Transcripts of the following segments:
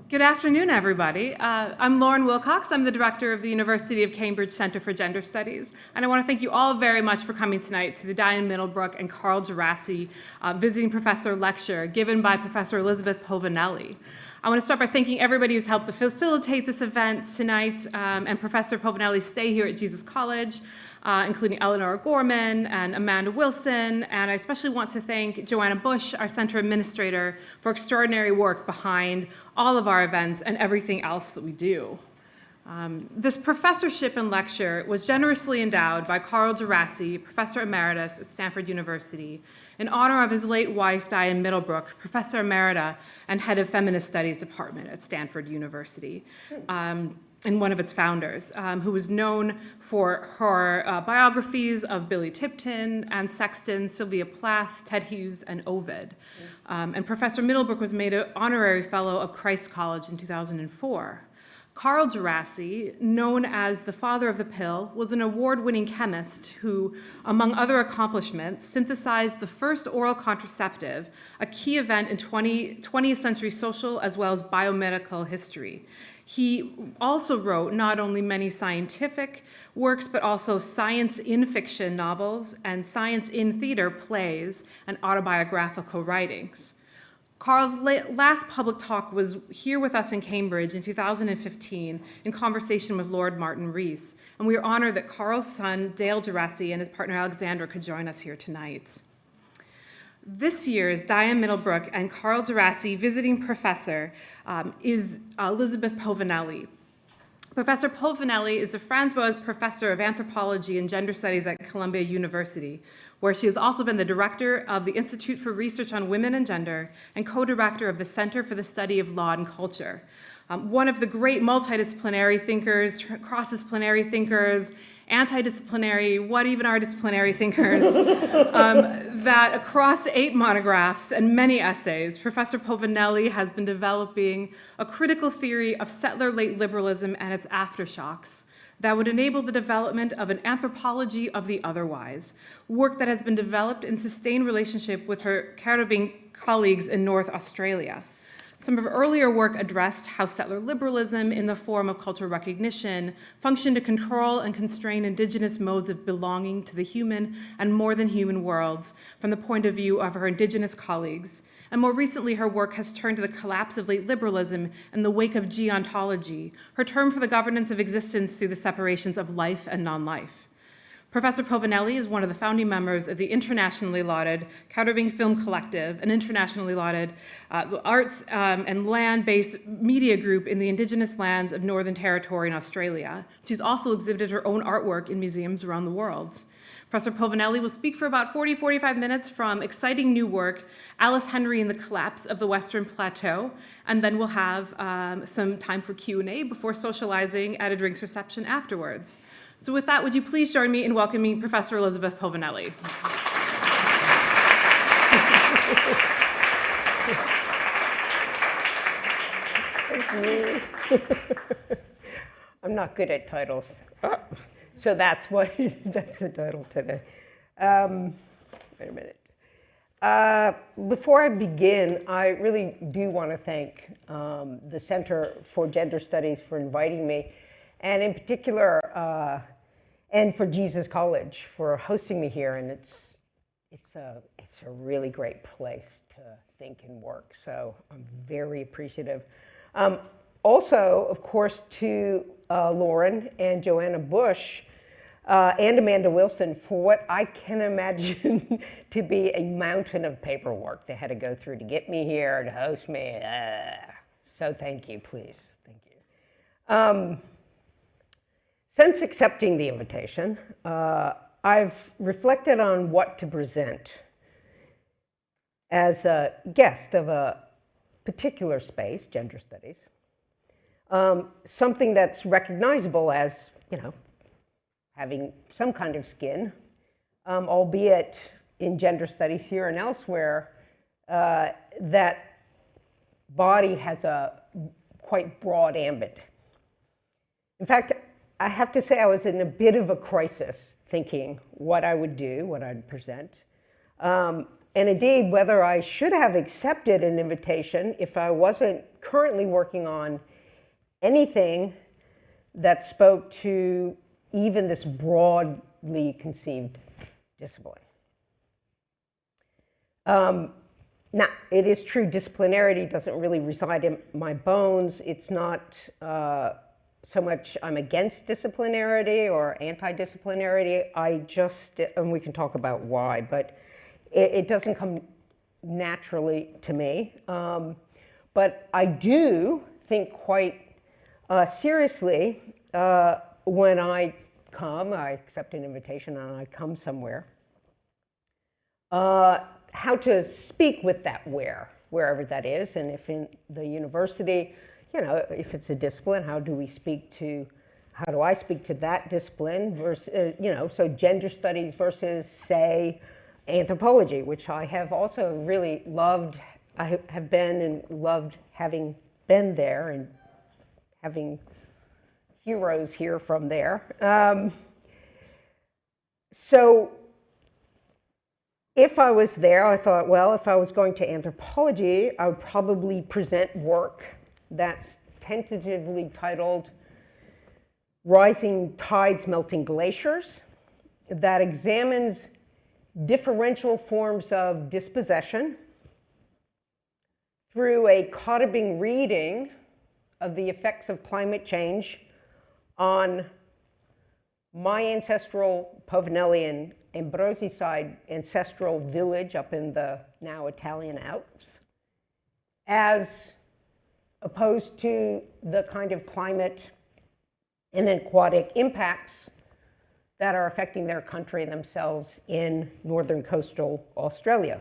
Good afternoon, everybody. I'm Lauren Wilcox. I'm the director of the University of Cambridge Center for Gender Studies, and I want to thank you all very much for coming tonight to the Diane Middlebrook and Carl Gerasi Visiting Professor Lecture given by Professor Elizabeth Povinelli. I want to start by thanking everybody who's helped to facilitate this event tonight, and Professor Povinelli's stay here at Jesus College, including Eleanor Gorman and Amanda Wilson, and I especially want to thank Joanna Bush, our center administrator, for extraordinary work behind all of our events and everything else that we do. This professorship and lecture was generously endowed by Carl Gerasi, Professor Emeritus at Stanford University, in honor of his late wife, Diane Middlebrook, Professor Emerita and Head of Feminist Studies Department at Stanford University, and one of its founders, who was known for her biographies of Billy Tipton, Anne Sexton, Sylvia Plath, Ted Hughes, and Ovid. And Professor Middlebrook was made an honorary fellow of Christ College in 2004. Carl Gerasi, known as the father of the pill, was an award-winning chemist who, among other accomplishments, synthesized the first oral contraceptive, a key event in 20th century social as well as biomedical history. He also wrote not only many scientific works, but also science in fiction novels and science in theater plays and autobiographical writings. Carl's last public talk was here with us in Cambridge in 2015 in conversation with Lord Martin Rees, and we are honored that Carl's son, Dale Gerasi, and his partner Alexandra could join us here tonight. This year's Diane Middlebrook and Carl Gerasi visiting professor is Elizabeth Povinelli. Professor Povinelli is the Franz Boas Professor of Anthropology and Gender Studies at Columbia University, where she has also been the director of the Institute for Research on Women and Gender and co-director of the Center for the Study of Law and Culture. One of the great multidisciplinary thinkers, cross-disciplinary thinkers, antidisciplinary, what even are disciplinary thinkers, that across 8 monographs and many essays, Professor Povinelli has been developing a critical theory of settler late liberalism and its aftershocks that would enable the development of an anthropology of the otherwise, work that has been developed in sustained relationship with her Caribbean colleagues in North Australia. Some of her earlier work addressed how settler liberalism, in the form of cultural recognition, functioned to control and constrain indigenous modes of belonging to the human and more than human worlds from the point of view of her indigenous colleagues. And more recently, her work has turned to the collapse of late liberalism in the wake of geontology, her term for the governance of existence through the separations of life and non-life. Professor Povinelli is one of the founding members of the internationally lauded Caribbean Film Collective, an internationally lauded arts and land-based media group in the indigenous lands of Northern Territory in Australia. She's also exhibited her own artwork in museums around the world. Professor Povinelli will speak for about 45 minutes from exciting new work, Alice Henry and the Collapse of the Western Plateau, and then we'll have some time for Q&A before socializing at a drinks reception afterwards. So with that, would you please join me in welcoming Professor Elizabeth Povinelli. Thank you. I'm not good at titles. So that's the title today. Wait a minute. Before I begin, I really do want to thank the Center for Gender Studies for inviting me, and in particular, and for Jesus College for hosting me here. And it's a really great place to think and work. So I'm very appreciative. Also, of course, to Lauren and Joanna Bush and Amanda Wilson for what I can imagine to be a mountain of paperwork they had to go through to get me here, to host me. So thank you, please. Thank you. Since accepting the invitation, I've reflected on what to present as a guest of a particular space, gender studies, something that's recognizable as, having some kind of skin, albeit in gender studies here and elsewhere, that body has a quite broad ambit. In fact, I have to say I was in a bit of a crisis thinking what I would do, what I'd present. and indeed whether I should have accepted an invitation if I wasn't currently working on anything that spoke to even this broadly conceived discipline. Now, it is true disciplinarity doesn't really reside in my bones. It's not so much I'm against disciplinarity or anti-disciplinarity. I just, and we can talk about why, but it doesn't come naturally to me. But I do think quite seriously when I accept an invitation and I come somewhere, how to speak with that wherever that is, and if in the university, if it's a discipline, how do I speak to that discipline versus, so gender studies versus, say, anthropology, which I have also really loved. I have been and loved having been there and having heroes here from there. So if I was there, I thought, well, if I was going to anthropology, I would probably present work that's tentatively titled Rising Tides Melting Glaciers, that examines differential forms of dispossession through a Cottabing reading of the effects of climate change on my ancestral Povinelli and Ambrosi side ancestral village up in the now Italian Alps, as opposed to the kind of climate and aquatic impacts that are affecting their country and themselves in northern coastal Australia.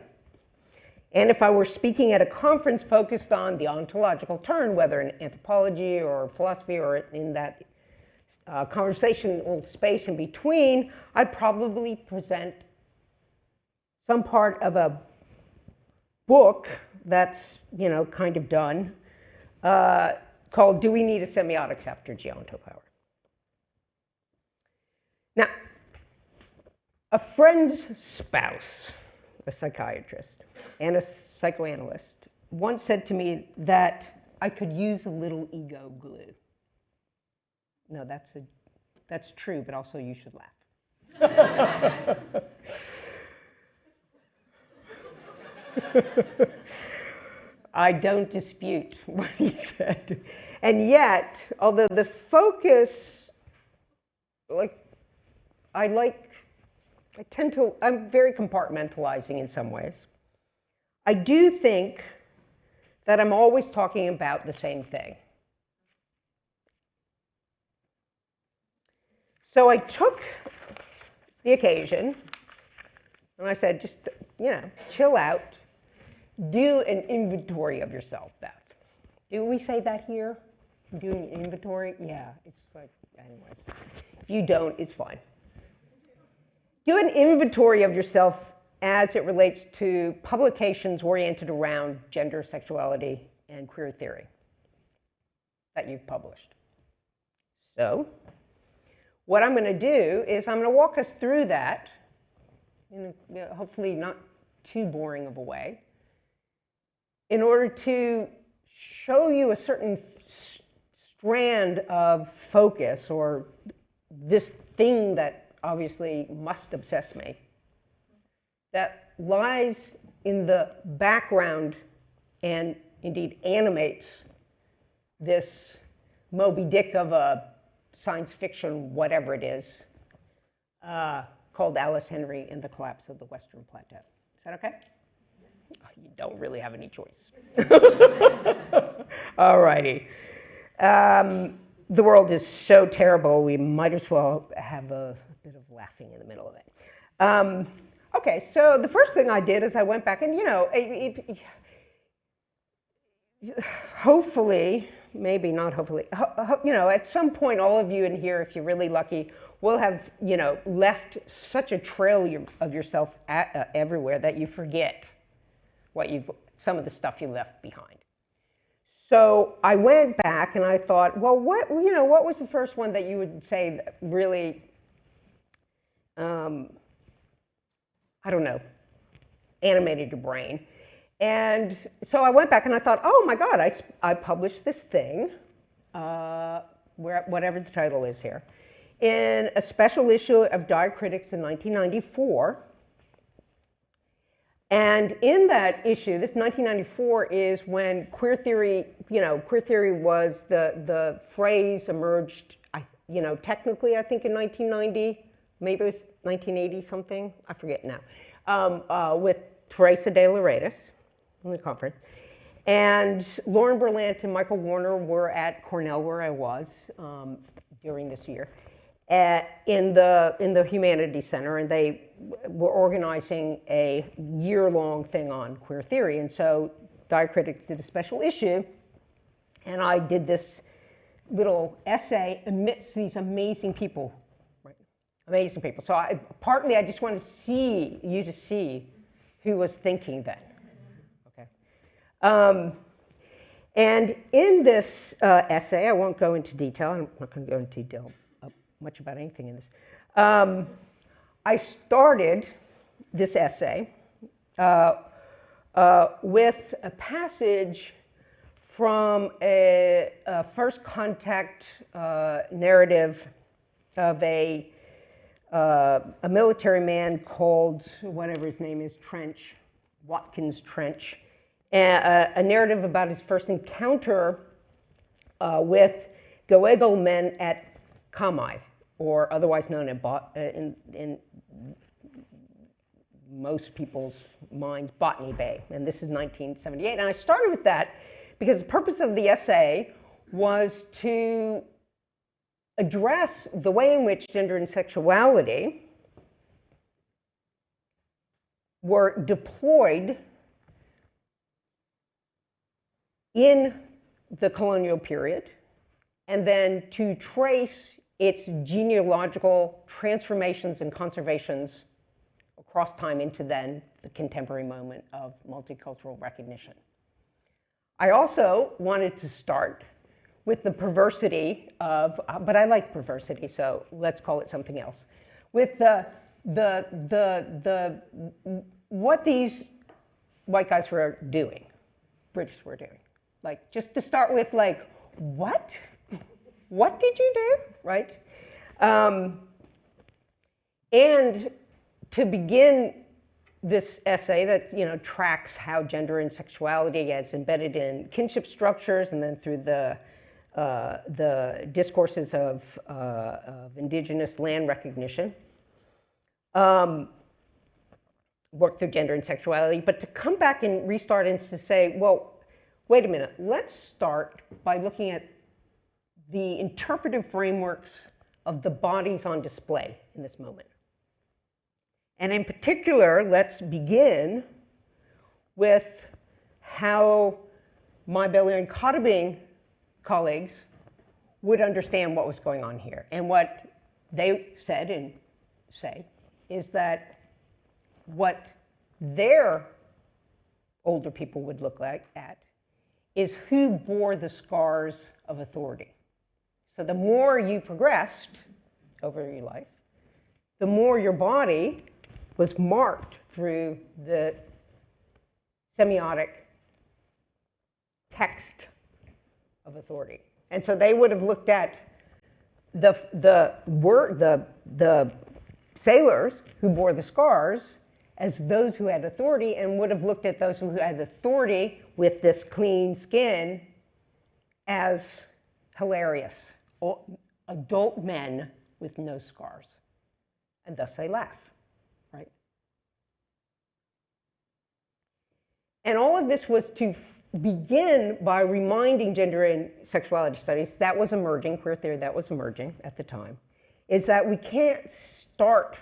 And if I were speaking at a conference focused on the ontological turn, whether in anthropology or philosophy or in that conversational space in between, I'd probably present some part of a book that's, kind of done, called Do We Need a Semiotics After Geontopower? Now, a friend's spouse, a psychiatrist and a psychoanalyst, once said to me that I could use a little ego glue. No, that's true, but also you should laugh. I don't dispute what he said. And yet, although the focus, I'm very compartmentalizing in some ways. I do think that I'm always talking about the same thing. So I took the occasion and I said, just, chill out. Do an inventory of yourself, Beth. Do we say that here? Doing an inventory? Yeah, it's like, anyways. If you don't, it's fine. Do an inventory of yourself as it relates to publications oriented around gender, sexuality, and queer theory that you've published. So, what I'm going to do is I'm going to walk us through that in a, hopefully not too boring of a way, in order to show you a certain strand of focus, or this thing that obviously must obsess me, that lies in the background and indeed animates this Moby Dick of a science fiction, whatever it is, called Alice Henry and the Collapse of the Western Plateau. Is that okay? Oh, you don't really have any choice. All righty. The world is so terrible, we might as well have a bit of laughing in the middle of it. Okay, so the first thing I did is I went back and, hopefully, maybe not hopefully, at some point, all of you in here, if you're really lucky, will have, left such a trail of yourself everywhere that you forget some of the stuff you left behind. So I went back and I thought, well, what was the first one that you would say that really, animated your brain. And so I went back and I thought, oh my God, I published this thing, whatever the title is here, in a special issue of Diacritics in 1994. And in that issue, this 1994 is when queer theory, queer theory was the phrase emerged, technically I think in 1990, maybe it was 1980 something, I forget now, with Teresa de Lauretis in the conference. And Lauren Berlant and Michael Warner were at Cornell, where I was during this year, in the Humanities Center, and they were organizing a year-long thing on queer theory. And so Diacritics did a special issue, and I did this little essay amidst these amazing people, right? Amazing people. So partly I just wanted to see who was thinking then. Okay. And in this essay, I won't go into detail. I'm not going to go into detail much about anything in this. I started this essay with a passage from a first contact narrative of a military man called, whatever his name is, Watkins Trench, a narrative about his first encounter with Goegal men at Kamai, or otherwise known in most people's minds, Botany Bay. And this is 1978. And I started with that because the purpose of the essay was to address the way in which gender and sexuality were deployed in the colonial period, and then to trace its genealogical transformations and conservations across time into then the contemporary moment of multicultural recognition. I also wanted to start with the perversity of, but I like perversity, so let's call it something else, with what these white guys were doing, British were doing. Like, just to start with, like, what? What did you do, right? And to begin this essay that tracks how gender and sexuality gets embedded in kinship structures, and then through the discourses of indigenous land recognition, work through gender and sexuality, but to come back and restart and to say, well, wait a minute, let's start by looking at the interpretive frameworks of the bodies on display in this moment. And in particular, let's begin with how my Bailey and Cottabing colleagues would understand what was going on here. And what they said and say is that what their older people would look at is who bore the scars of authority. So the more you progressed over your life, the more your body was marked through the semiotic text of authority. And so they would have looked at the sailors who bore the scars as those who had authority, and would have looked at those who had authority with this clean skin as hilarious, adult men with no scars. And thus they laugh, right? And all of this was to begin by reminding gender and sexuality studies that was emerging, queer theory that was emerging at the time, is that we can't start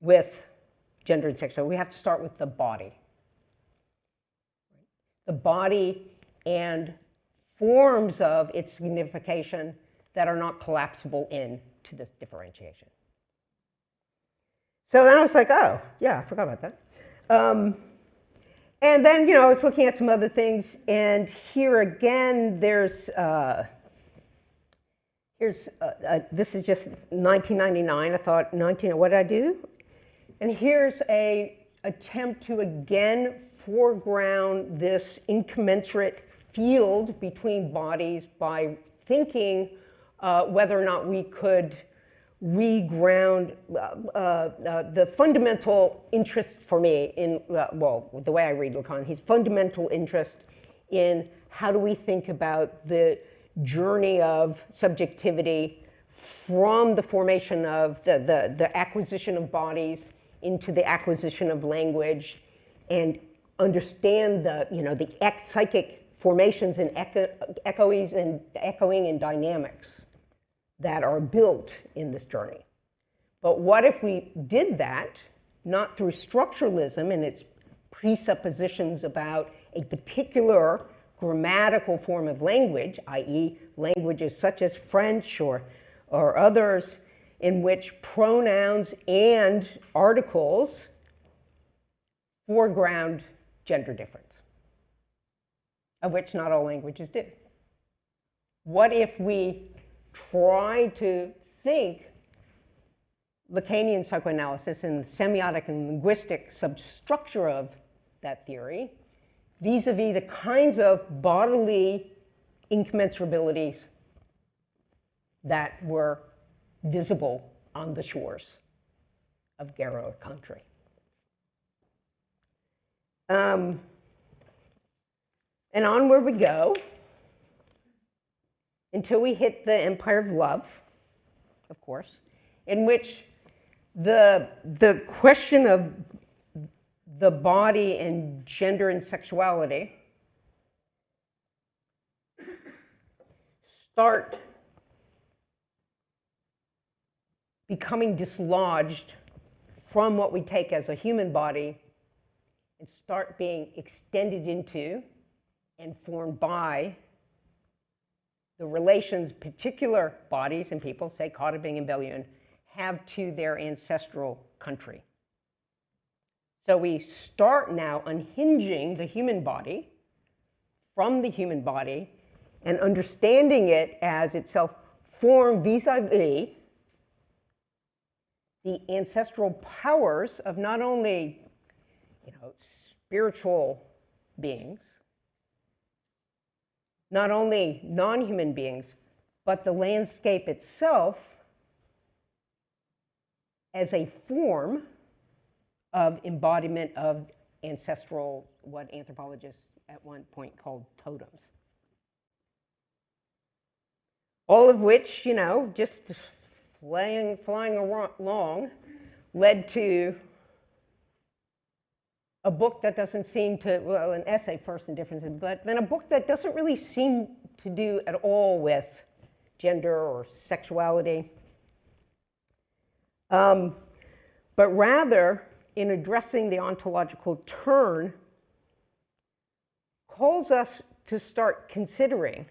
with gender and sexuality. We have to start with the body. The body and forms of its signification that are not collapsible into this differentiation. So then I was like, oh, yeah, I forgot about that. And then, I was looking at some other things, and here again, this is just 1999. I thought, what did I do? And here's a attempt to again foreground this incommensurate field between bodies by thinking whether or not we could reground the fundamental interest for me in, well, the way I read Lacan, his fundamental interest in how do we think about the journey of subjectivity from the formation of the acquisition of bodies into the acquisition of language, and understand the, the psychic formations and echoing and dynamics that are built in this journey. But what if we did that, not through structuralism and its presuppositions about a particular grammatical form of language, i.e. languages such as French or others, in which pronouns and articles foreground gender difference, of which not all languages do. What if we try to think Lacanian psychoanalysis and the semiotic and linguistic substructure of that theory vis-a-vis the kinds of bodily incommensurabilities that were visible on the shores of Garo country. And onward we go until we hit the Empire of Love, of course, in which the question of the body and gender and sexuality start becoming dislodged from what we take as a human body and start being extended into and formed by the relations particular bodies and people, say Katabing and Belyun, have to their ancestral country. So we start now unhinging the human body from the human body and understanding it as itself formed vis-a-vis the ancestral powers of not only, spiritual beings, not only non-human beings, but the landscape itself as a form of embodiment of ancestral, what anthropologists at one point called totems. All of which, just flying along, led to a book that doesn't seem to, well, an essay first in differences, but then a book that doesn't really seem to do at all with gender or sexuality. But rather, in addressing the ontological turn, calls us to start considering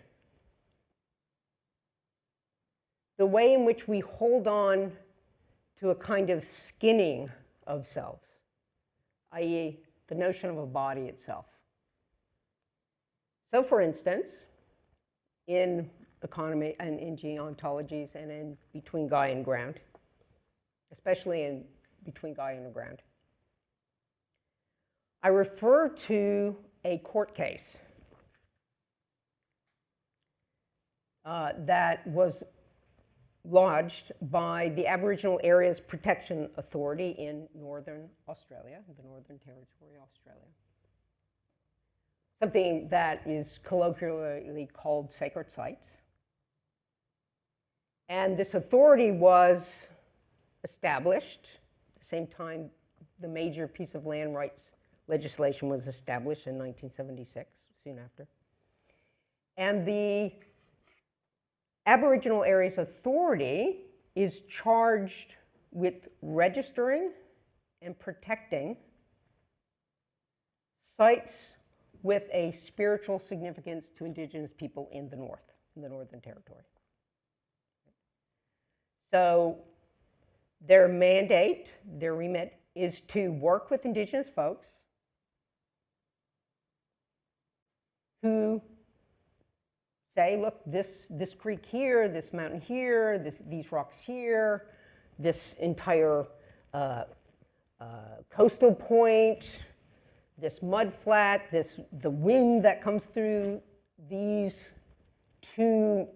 the way in which we hold on to a kind of skinning of selves, i.e. the notion of a body itself. So for instance, in economy and in geontologies and in between Gaia and ground, especially in between Gaia and ground, I refer to a court case that was lodged by the Aboriginal Areas Protection Authority in Northern Australia, the Northern Territory, Australia. Something that is colloquially called sacred sites. And this authority was established at the same time the major piece of land rights legislation was established in 1976, soon after. And the Aboriginal Areas Authority is charged with registering and protecting sites with a spiritual significance to Indigenous people in the North, in the Northern Territory. So their mandate, their remit, is to work with Indigenous folks who say, look, this creek here, this mountain here, these rocks here, this entire coastal point, this mud flat, the wind that comes through these two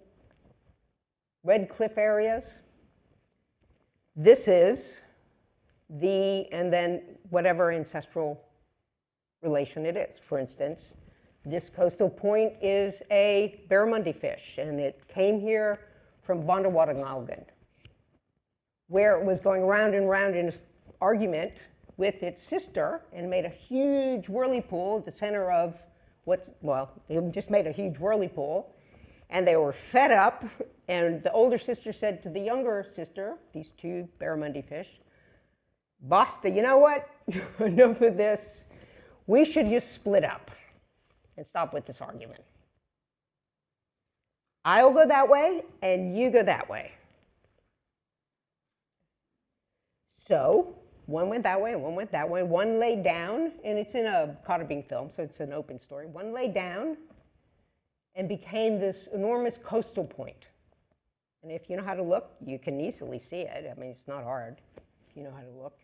red cliff areas. This is and then whatever ancestral relation it is. For instance, this coastal point is a barramundi fish, and it came here from Vonderwatergalgen, where it was going round and round in an argument with its sister and made a huge whirlpool at the center of it just made a huge whirlpool, and they were fed up, and the older sister said to the younger sister, these two barramundi fish, Basta, you know what? Enough of this. We should just split up and stop with this argument. I'll go that way, and you go that way. So one went that way, and one went that way. One laid down, and it's in a Cotter Bing film, so it's an open story. One laid down and became this enormous coastal point. And if you know how to look, you can easily see it. I mean, it's not hard if you know how to look.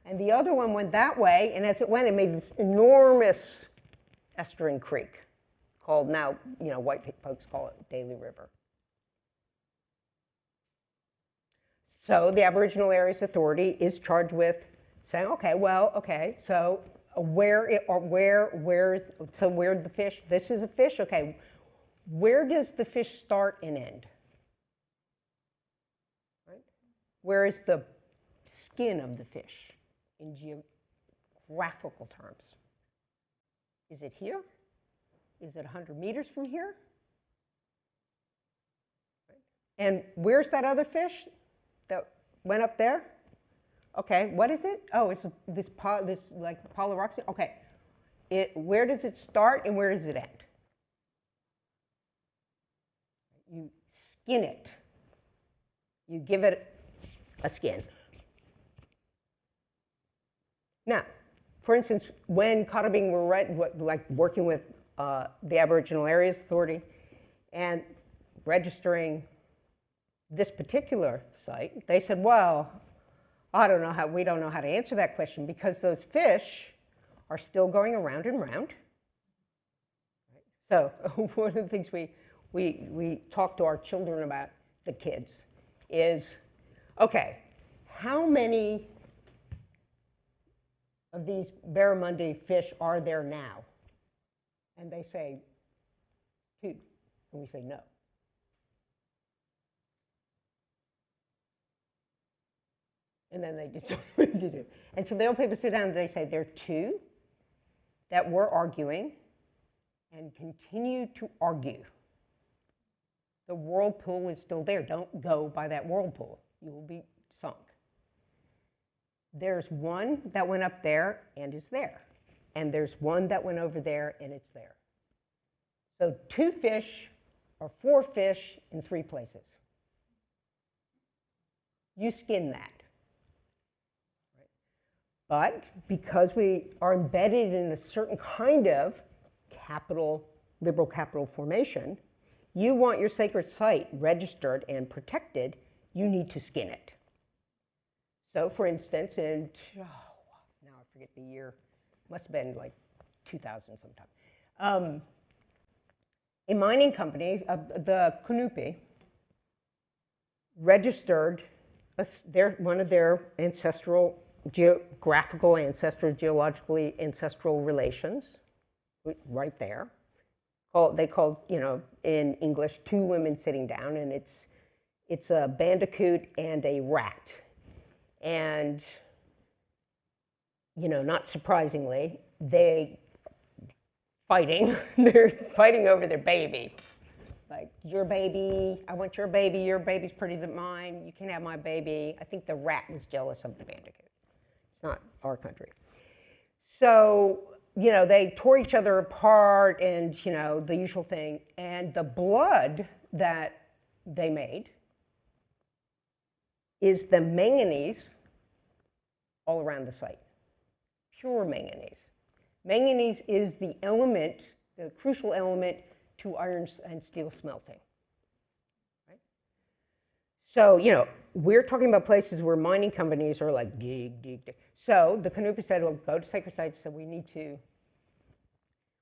And the other one went that way, and as it went, it made this enormous estuarine creek called now, white folks call it Daly River. So the Aboriginal Areas Authority is charged with saying, so where the fish, this is a fish, okay, where does the fish start and end? Right? Where is the skin of the fish in geographical terms? Is it here? Is it 100 meters from here? Right. And where's that other fish that went up there? Okay, what is it? Oh, it's this like polyroxene. Okay, where does it start and where does it end? You skin it. You give it a skin. Now, for instance, when Cotter Bing were working with the Aboriginal Areas Authority and registering this particular site, they said, well, we don't know how to answer that question because those fish are still going around and round. So one of the things we talk to our children about, the kids, is, okay, how many of these barramundi fish are there now? And they say 2, and we say no. And then they just what to do. And so the old people sit down and they say there are 2 that were arguing and continue to argue. The whirlpool is still there. Don't go by that whirlpool. You will be sunk. There's one that went up there and is there. And there's one that went over there and it's there. So 2 fish or 4 fish in 3 places. You skin that. But because we are embedded in a certain kind of liberal capital formation, you want your sacred site registered and protected, you need to skin it. So for instance, now I forget the year, must have been like 2000 sometime. A mining company, the Kunupi, registered one of their geographical geologically ancestral relations, right there. They called, in English, 2 women sitting down, and it's a bandicoot and a rat. And, not surprisingly, they're fighting over their baby. Like, your baby, I want your baby's prettier than mine, you can't have my baby. I think the rat was jealous of the bandicoot. It's not our country. So, they tore each other apart and, the usual thing. And the blood that they made is the manganese all around the site. Pure manganese. Manganese is the element, the crucial element to iron and steel smelting. Right? So, we're talking about places where mining companies are like dig. So the Kanupi said, well, go to sacred sites, so we need to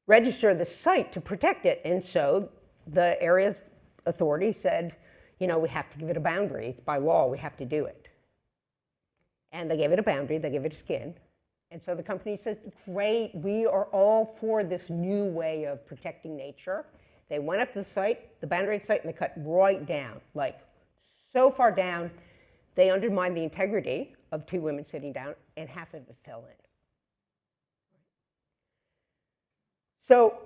register the site to protect it. And so the area's authority said, you know, we have to give it a boundary. It's by law, we have to do it. And they gave it a boundary, they gave it a skin. And so the company says, great, we are all for this new way of protecting nature. They went up to the site, the boundary site, and they cut right down, like so far down, they undermined the integrity of two women sitting down, and half of it fell in. So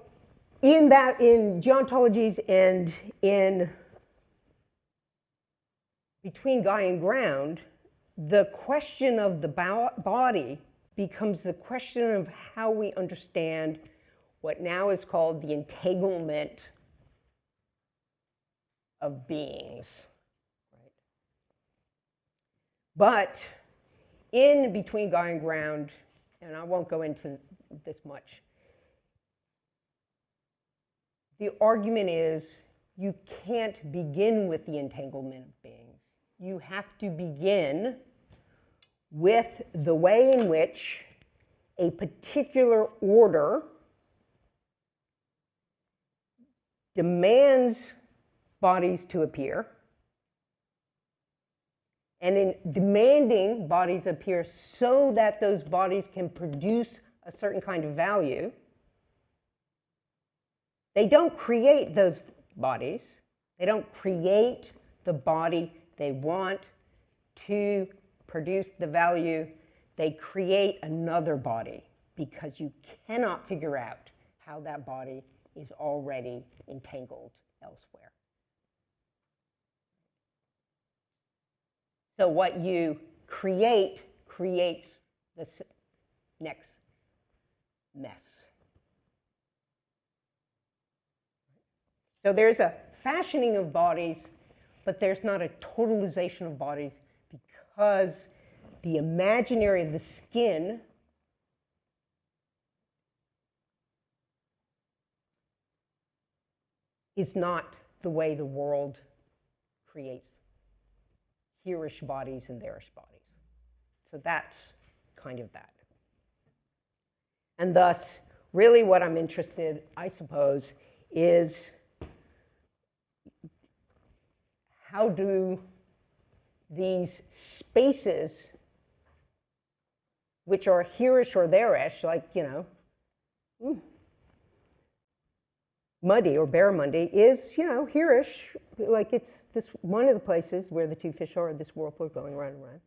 in geontologies and in between guy and ground, the question of the body becomes the question of how we understand what now is called the entanglement of beings. Right? But in between guy and ground, and I won't go into this much, the argument is you can't begin with the entanglement of beings. You have to begin with the way in which a particular order demands bodies to appear, and in demanding bodies appear so that those bodies can produce a certain kind of value, they don't create those bodies. They don't create the body they want to produce the value. They create another body because you cannot figure out how that body is already entangled elsewhere. So what you create creates the next mess. So there's a fashioning of bodies, but there's not a totalization of bodies because the imaginary of the skin is not the way the world creates here-ish bodies and there-ish bodies. So that's kind of that. And thus, really what I'm interested, I suppose, is how do these spaces, which are here-ish or there-ish, like, you know, muddy or barramundi is, you know, here-ish, like it's this one of the places where the two fish are, this whirlpool going round and round.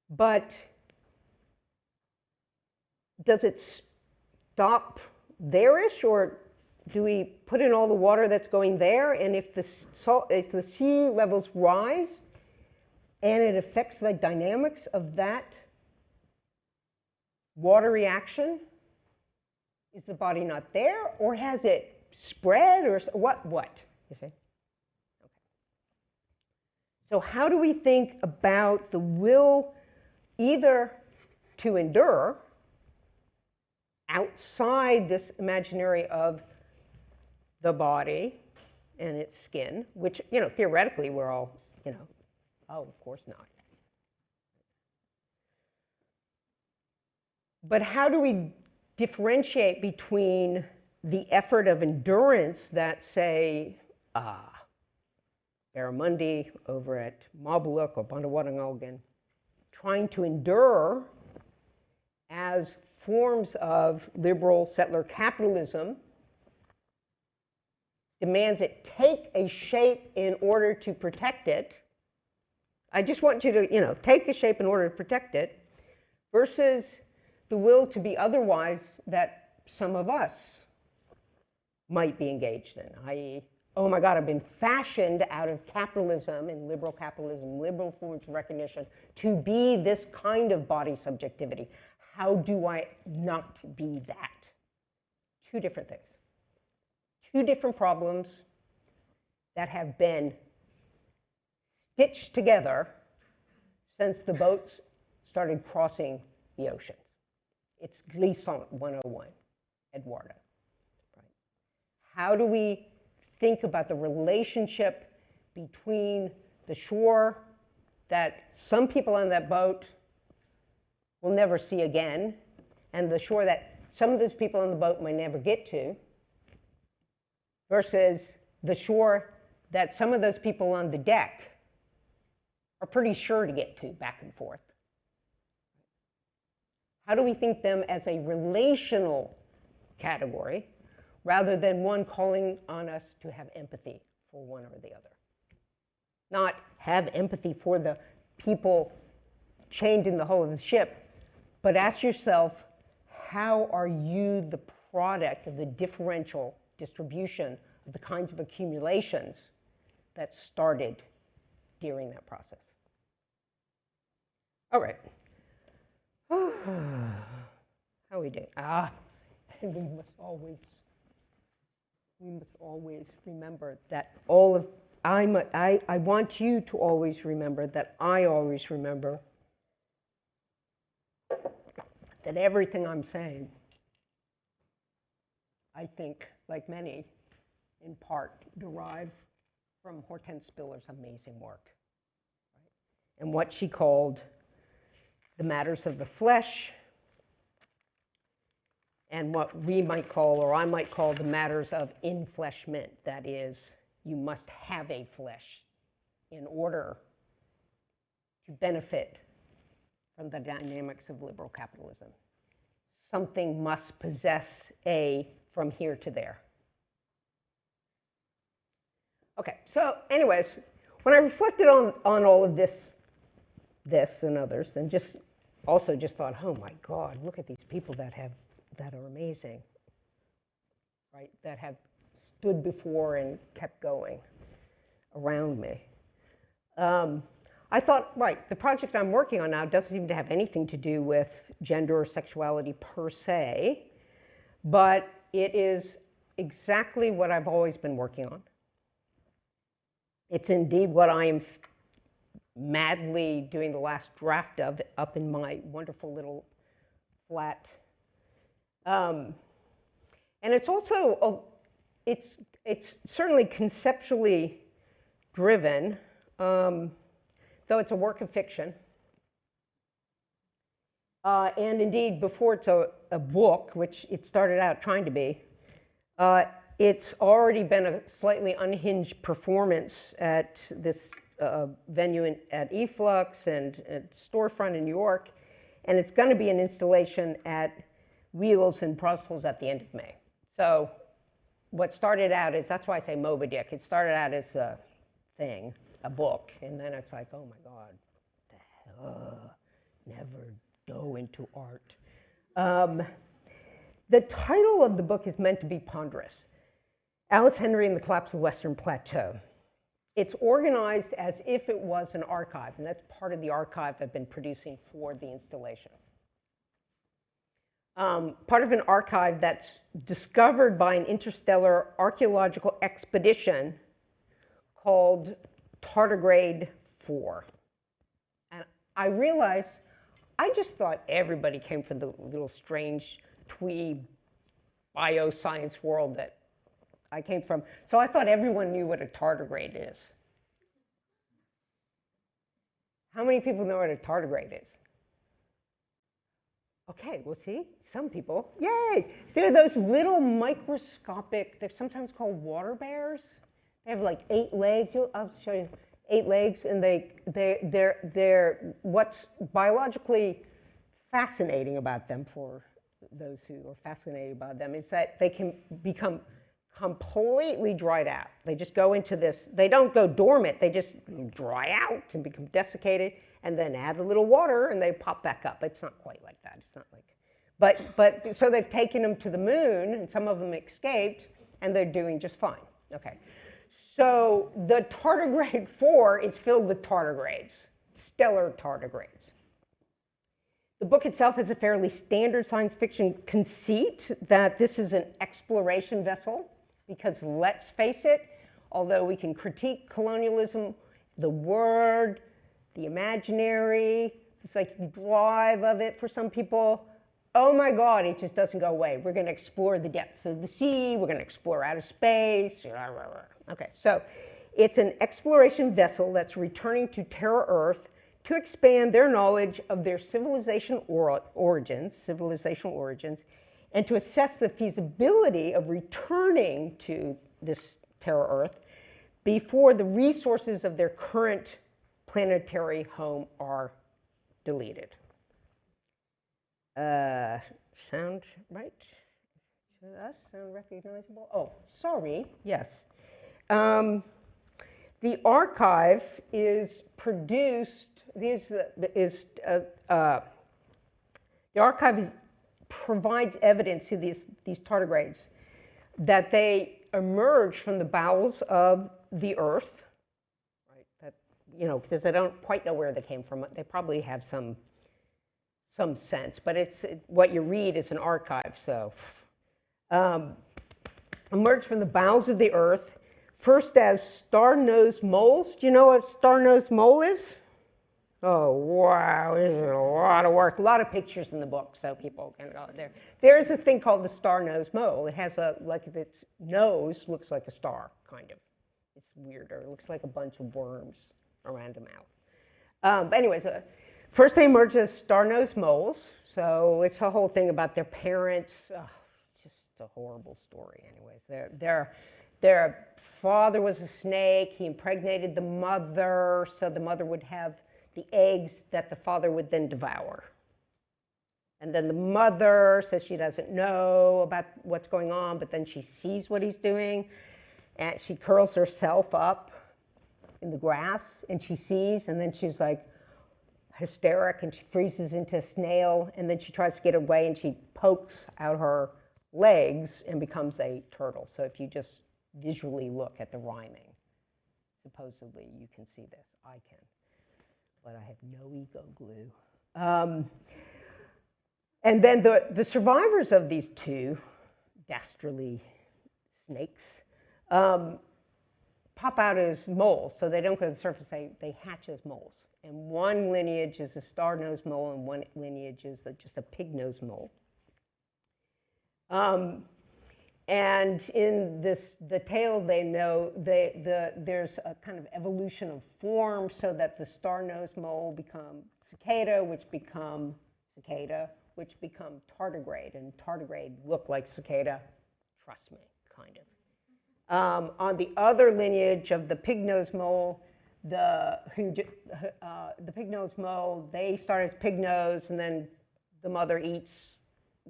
But does it stop there-ish, or do we put in all the water that's going there? And if the sea levels rise and it affects the dynamics of that water reaction, is the body not there, or has it spread, or what, you see? Okay. So how do we think about the will either to endure outside this imaginary of the body and its skin, which, you know, theoretically we're all, you know, oh, of course not. But how do we differentiate between the effort of endurance that, say, Barramundi over at Mabuluk or Bandawatangalgan, trying to endure as forms of liberal settler capitalism, demands it take a shape in order to protect it. I just want you to, you know, take a shape in order to protect it, versus the will to be otherwise that some of us might be engaged in, i.e., oh my God, I've been fashioned out of capitalism and liberal capitalism, liberal forms of recognition, to be this kind of body subjectivity. How do I not be that? Two different things. Two different problems that have been stitched together since the boats started crossing the oceans. It's Glissant 101, Eduardo. Right? How do we think about the relationship between the shore that some people on that boat we'll never see again, and the shore that some of those people on the boat may never get to, versus the shore that some of those people on the deck are pretty sure to get to back and forth. How do we think them as a relational category rather than one calling on us to have empathy for one or the other? Not have empathy for the people chained in the hull of the ship, but ask yourself, how are you the product of the differential distribution of the kinds of accumulations that started during that process? All right. How are we doing? And we must always remember that I want you to always remember that I always remember that everything I'm saying, I think, like many, in part derive from Hortense Spiller's amazing work, right? And what she called the matters of the flesh, and what we might call, or I might call, the matters of infleshment. That is, you must have a flesh in order to benefit from the dynamics of liberal capitalism. Something must possess a from here to there. Okay, so anyways, when I reflected on all of this and others, and just thought, oh my God, look at these people that are amazing, right? That have stood before and kept going around me. I thought, right, the project I'm working on now doesn't seem to have anything to do with gender or sexuality per se, but it is exactly what I've always been working on. It's indeed what I am madly doing the last draft of up in my wonderful little flat. And it's also, it's certainly conceptually driven, though it's a work of fiction. And indeed, before it's a book, which it started out trying to be, it's already been a slightly unhinged performance at this venue at Eflux and at Storefront in New York. And it's going to be an installation at Wheels in Brussels at the end of May. So what started out is, that's why I say Moby Dick. It started out as a thing, a book, and then it's like, oh my God, what the hell? Never go into art. The title of the book is meant to be ponderous. Alice Henry and the Collapse of the Western Plateau. It's organized as if it was an archive, and that's part of the archive I've been producing for the installation. Part of an archive that's discovered by an interstellar archaeological expedition called Tardigrade 4. And I realized, I just thought everybody came from the little strange twee bioscience world that I came from. So I thought everyone knew what a tardigrade is. How many people know what a tardigrade is? Okay, well, see, some people, yay! They're those little microscopic, they're sometimes called water bears. They have like 8 legs. I'll show you 8 legs, and they're what's biologically fascinating about them, for those who are fascinated by them, is that they can become completely dried out. They just go into this, they don't go dormant, they just dry out and become desiccated, and then add a little water and they pop back up. It's not quite like that. It's not like, but so they've taken them to the moon, and some of them escaped, and they're doing just fine. Okay, so the Tardigrade 4 is filled with tardigrades, stellar tardigrades. The book itself has a fairly standard science fiction conceit that this is an exploration vessel, because let's face it, although we can critique colonialism, the word, the imaginary, it's like the drive of it for some people, oh my God, it just doesn't go away. We're going to explore the depths of the sea, we're going to explore outer space. Okay, so it's an exploration vessel that's returning to Terra Earth to expand their knowledge of their civilizational origins, and to assess the feasibility of returning to this Terra Earth before the resources of their current planetary home are deleted. Sound right to us? Sound recognizable? Oh, sorry, yes. The archive is produced, the archive provides evidence to these tardigrades that they emerged from the bowels of the Earth, right? That, you know, because they don't quite know where they came from. They probably have some sense, but what you read is an archive. So, emerged from the bowels of the Earth, first as star-nosed moles. Do you know what star-nosed mole is? Oh, wow, this is a lot of work. A lot of pictures in the book, so people can go there. There's a thing called the star-nosed mole. It has like its nose looks like a star, kind of. It's weirder. It looks like a bunch of worms around a mouth. But anyways, first they emerged as star-nosed moles. So it's a whole thing about their parents. Oh, it's just a horrible story, anyways. Their father was a snake. He impregnated the mother, so the mother would have the eggs that the father would then devour. And then the mother says she doesn't know about what's going on, but then she sees what he's doing, and she curls herself up in the grass, and she sees, and then she's like hysteric, and she freezes into a snail, and then she tries to get away, and she pokes out her legs and becomes a turtle. So if you just visually look at the rhyming, supposedly you can see this. I can. But I have no ego glue. And then the survivors of these two dastardly snakes pop out as moles. So they don't go to the surface, they hatch as moles. And one lineage is a star-nosed mole, and one lineage is just a pig-nosed mole. And in the tale, they know there's a kind of evolution of form, so that the star-nosed mole become cicada, which become tardigrade, and tardigrade look like cicada. Trust me, kind of. On the other lineage of the pig-nosed mole, the pig-nosed mole, they start as pig-nosed, and then the mother eats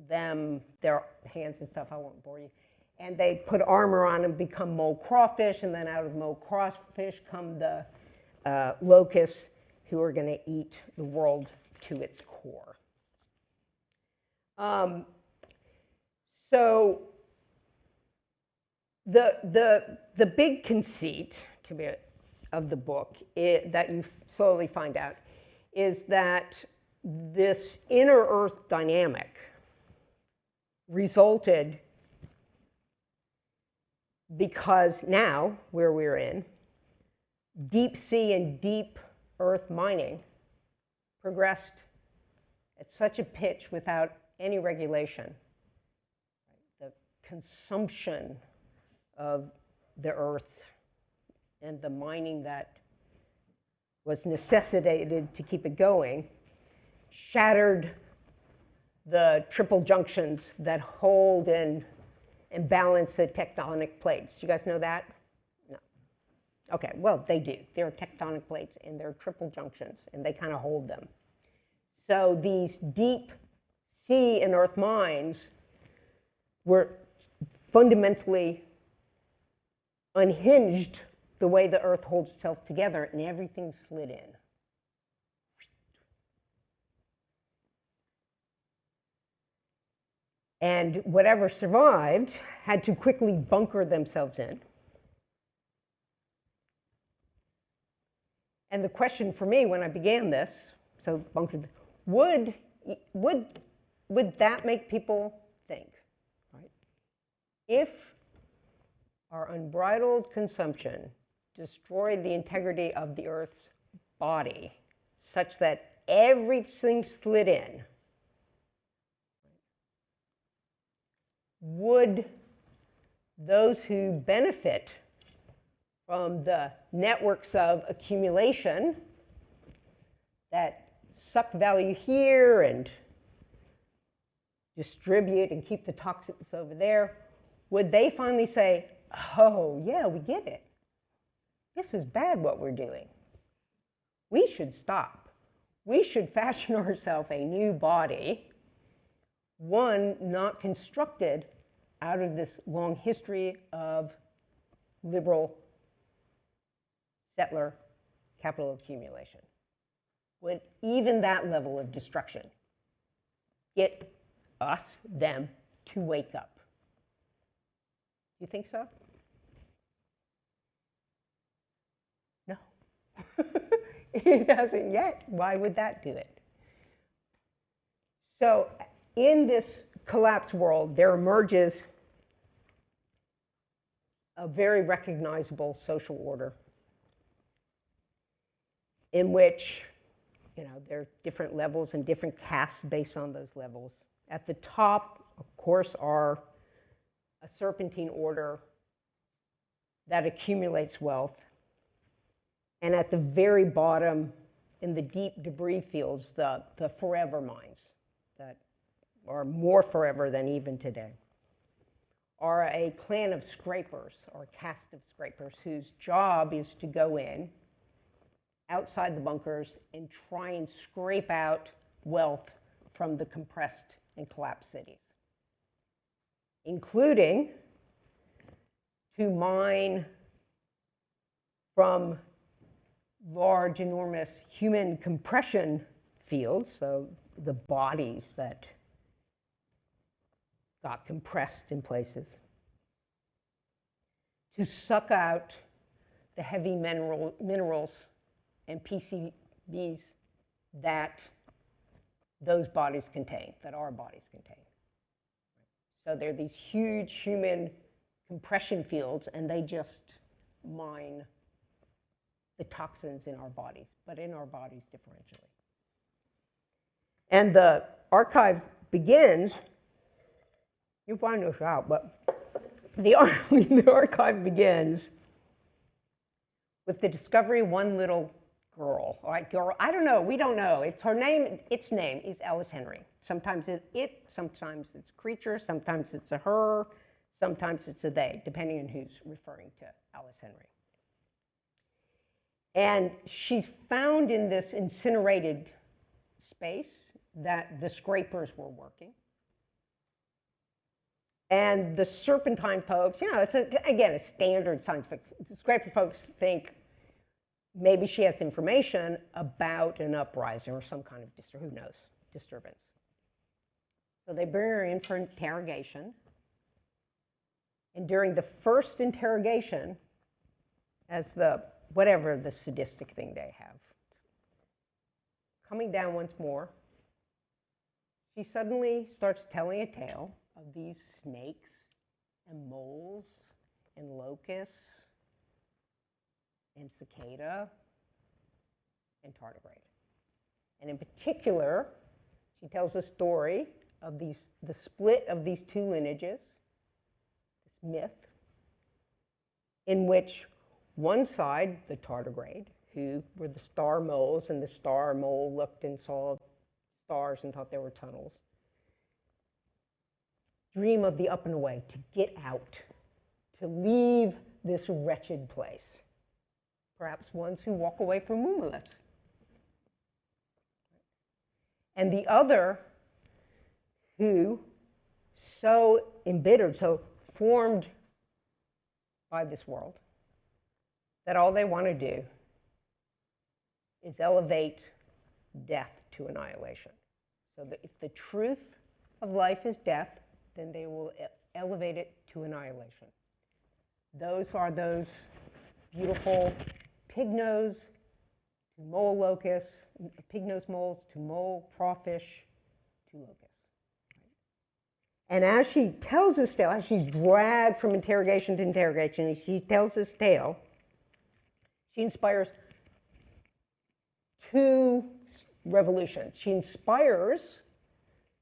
them, their hands and stuff. I won't bore you. And they put armor on and become mole crawfish, and then out of mole crawfish come the locusts, who are going to eat the world to its core. So the big conceit of the book that you slowly find out is that this inner Earth dynamic resulted because now, where we're in, deep sea and deep earth mining progressed at such a pitch without any regulation. The consumption of the earth and the mining that was necessitated to keep it going shattered the triple junctions that hold and balance the tectonic plates. Do you guys know that? No. Okay, well, they do. There are tectonic plates, and there are triple junctions, and they kind of hold them. So these deep sea and earth mines were fundamentally unhinged the way the earth holds itself together, and everything slid in. And whatever survived had to quickly bunker themselves in. And the question for me when I began this, so bunkered, would that make people think, right? If our unbridled consumption destroyed the integrity of the Earth's body such that everything slid in, would those who benefit from the networks of accumulation that suck value here and distribute and keep the toxins over there, would they finally say, oh, yeah, we get it. This is bad what we're doing. We should stop. We should fashion ourselves a new body, one not constructed out of this long history of liberal settler capital accumulation. Would even that level of destruction get us, them, to wake up? You think so? No. It doesn't yet. Why would that do it? So in this collapsed world, there emerges a very recognizable social order in which, there are different levels and different castes based on those levels. At the top, of course, are a serpentine order that accumulates wealth. And at the very bottom, in the deep debris fields, the forever mines that are more forever than even today, are a clan of scrapers, or a caste of scrapers, whose job is to go in outside the bunkers and try and scrape out wealth from the compressed and collapsed cities, including to mine from large, enormous human compression fields, so the bodies that got compressed in places, to suck out the heavy minerals and PCBs that those bodies contain, that our bodies contain. So there are these huge human compression fields, and they just mine the toxins in our bodies, but in our bodies differentially. And the archive begins, you'll find this out, but the archive begins with the discovery of one little girl. All right, girl, I don't know, we don't know. It's her name, its name is Alice Henry. Sometimes it's it, sometimes it's creature, sometimes it's a her, sometimes it's a they, depending on who's referring to Alice Henry. And she's found in this incinerated space that the scrapers were working. And the serpentine folks, it's again a standard science fiction. The scraper folks think maybe she has information about an uprising or some kind of, who knows, disturbance. So they bring her in for interrogation. And during the first interrogation, as whatever the sadistic thing they have, coming down once more, she suddenly starts telling a tale of these snakes and moles and locusts and cicada and tardigrade. And in particular, she tells a story of the split of these two lineages, this myth, in which one side, the tardigrade, who were the star moles, and the star mole looked and saw stars and thought they were tunnels, dream of the up and away, to get out, to leave this wretched place. Perhaps ones who walk away from Mumulus. And the other who, so embittered, so formed by this world, that all they want to do is elevate death to annihilation. So that if the truth of life is death, then they will elevate it to annihilation. Those are those beautiful pig nose to mole locusts, pig nose moles to mole crawfish to locusts. And as she tells this tale, as she's dragged from interrogation to interrogation, and she tells this tale, she inspires two revolutions. She inspires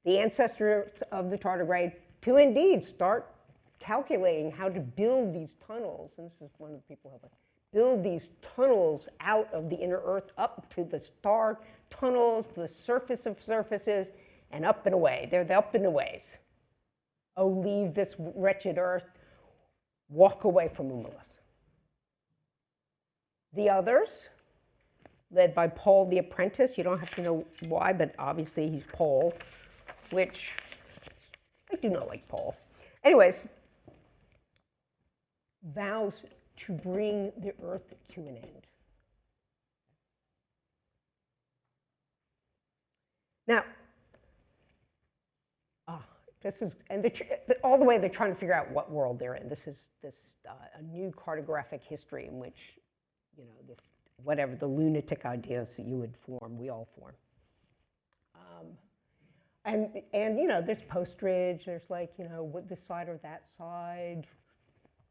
the ancestors of the tardigrade to indeed start calculating how to build these tunnels. And this is one of the people who build these tunnels out of the inner Earth up to the star tunnels, the surface of surfaces, and up and away. They're the up and aways. Oh, leave this wretched Earth, walk away from Umulus. The others, led by Paul the apprentice, you don't have to know why, but obviously he's Paul, which I do not like Paul. Anyways, vows to bring the Earth to an end. Now, this is, and all the way they're trying to figure out what world they're in. This is a new cartographic history in which, you know, this, whatever the lunatic ideas that you would form, we all form. And you know, there's postage, there's like, you know, what this side or that side,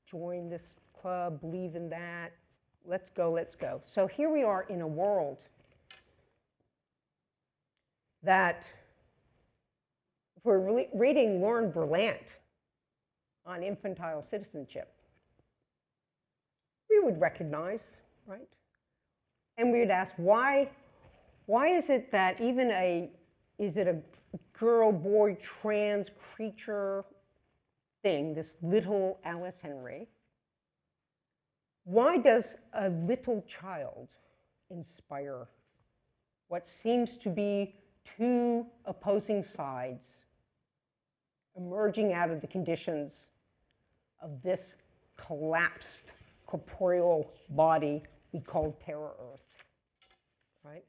join this club, believe in that, let's go, let's go. So here we are in a world that, if we're reading Lauren Berlant on infantile citizenship, we would recognize, right? And we would ask, why is it that even is it a girl, boy, trans creature thing, this little Alice Henry, why does a little child inspire what seems to be two opposing sides emerging out of the conditions of this collapsed corporeal body we call Terra Earth, right?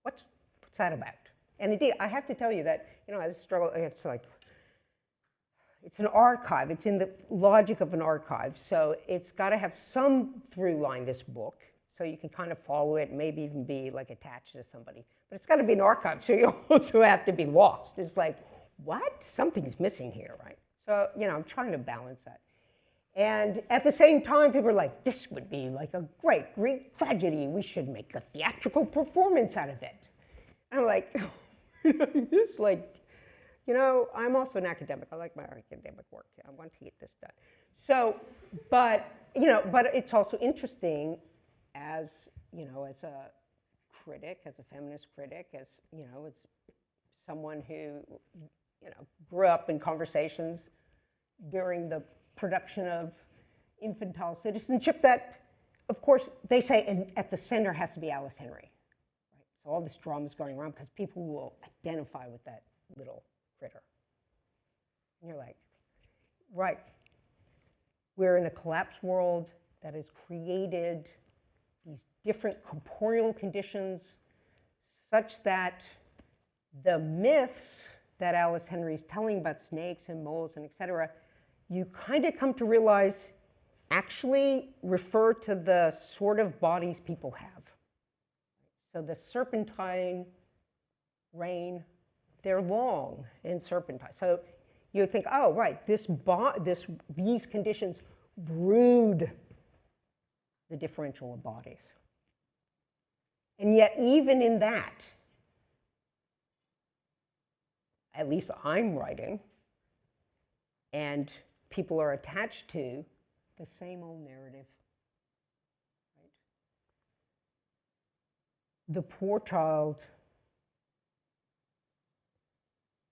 What's that about? And indeed, I have to tell you that, you know, as a struggle, it's like, it's an archive. It's in the logic of an archive. So it's got to have some through line, this book, so you can kind of follow it, maybe even be like attached to somebody. But it's got to be an archive, so you also have to be lost. It's like, what? Something's missing here, right? So, you know, I'm trying to balance that. And at the same time, people are like, this would be like a great Greek tragedy. We should make a theatrical performance out of it. And I'm like, this like, you know, I'm also an academic. I like my academic work. I want to get this done. So, but, you know, but it's also interesting as, you know, as a critic, as a feminist critic, as, you know, as someone who, you know, grew up in conversations during the production of infantile citizenship that, of course, they say at the center has to be Alice Henry. Right? So all this drama is going around because people will identify with that little critter. And you're like, right, we're in a collapsed world that has created these different corporeal conditions such that the myths that Alice Henry is telling about snakes and moles and et cetera, you kind of come to realize actually refer to the sort of bodies people have. So the serpentine reign, they're long and serpentine. So you think, oh, right, these conditions brood the differential of bodies. And yet even in that, at least I'm writing, and people are attached to the same old narrative. Right? The poor child,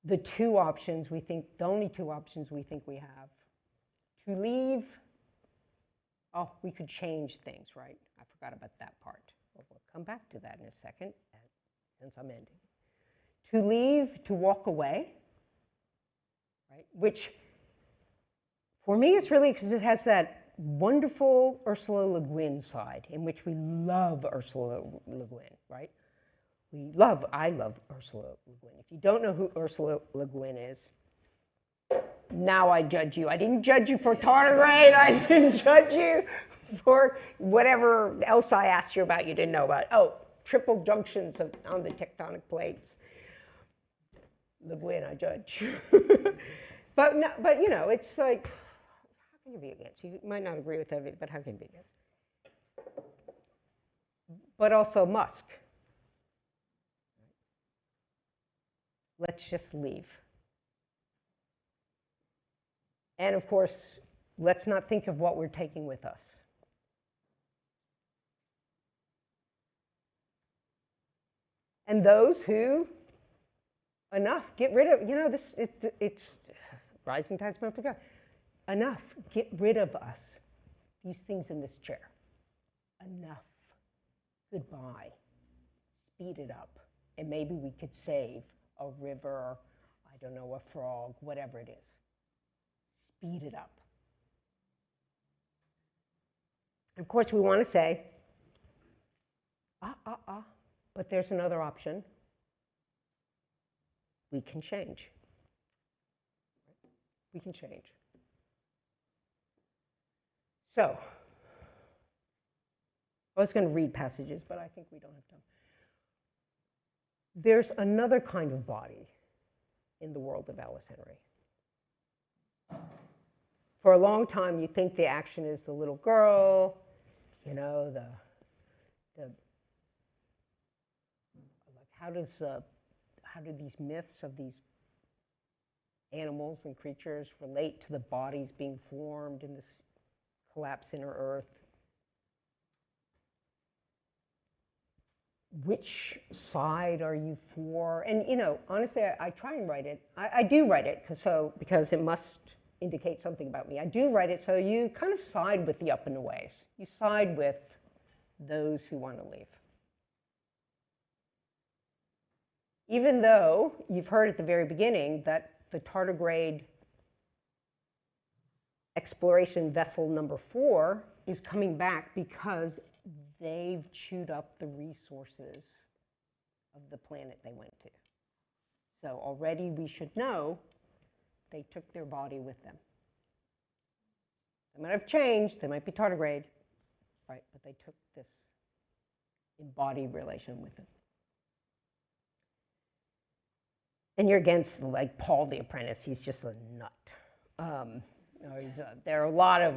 the two options we think, the only two options we think we have, to leave, oh, we could change things, right? I forgot about that part. Well, we'll come back to that in a second, since I'm ending. To leave, to walk away, right? Which, for me, it's really because it has that wonderful Ursula Le Guin side, in which we love Ursula Le Guin, right? I love Ursula Le Guin. If you don't know who Ursula Le Guin is, now I judge you. I didn't judge you for tardigrade. I didn't judge you for whatever else I asked you about you didn't know about. Oh, triple junctions on the tectonic plates. Le Guin, I judge. But you know, it's like, how can you be against? You might not agree with everything, but how can you be against? But also Musk. Let's just leave. And of course, let's not think of what we're taking with us. And those who, enough, get rid of, it's rising tides melt together. Enough, get rid of us, these things in this chair. Enough, goodbye, speed it up. And maybe we could save a river, I don't know, a frog, whatever it is. Speed it up. Of course, we want to say, but there's another option. We can change. We can change. So, I was going to read passages, but I think we don't have time. There's another kind of body in the world of Alice Henry. For a long time, you think the action is the little girl, how do these myths of these animals and creatures relate to the bodies being formed in this collapsed inner earth? Which side are you for? And honestly, I try and write it. I do write it because it must indicate something about me. I do write it so you kind of side with the up and aways. You side with those who want to leave. Even though you've heard at the very beginning that the tardigrade exploration vessel number 4 is coming back because they've chewed up the resources of the planet they went to. So already we should know they took their body with them. They might have changed, they might be tardigrade, right? But they took this embodied relation with them. And you're against, like, Paul the Apprentice. He's just a nut. There are a lot of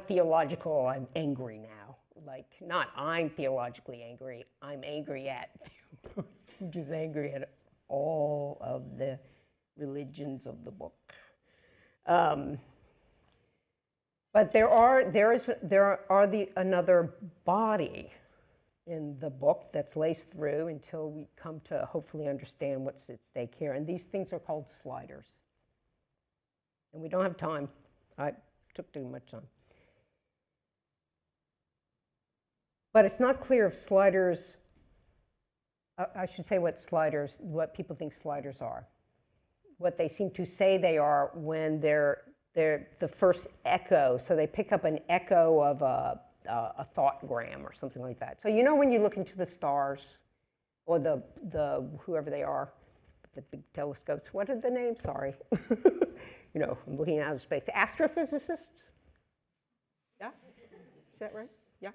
theological, I'm angry now. Like, not I'm theologically angry, I'm angry at, I'm just angry at all of the religions of the book. But there are another body in the book that's laced through until we come to hopefully understand what's at stake here. And these things are called sliders. And we don't have time. I took too much time. But it's not clear if sliders, I should say what people think sliders are. What they seem to say they are when they're the first echo. So they pick up an echo of a thoughtgram or something like that. So when you look into the stars, or the whoever they are, the big telescopes, what are the names? Sorry. I'm looking out of space. Astrophysicists? Yeah? Is that right? Yeah.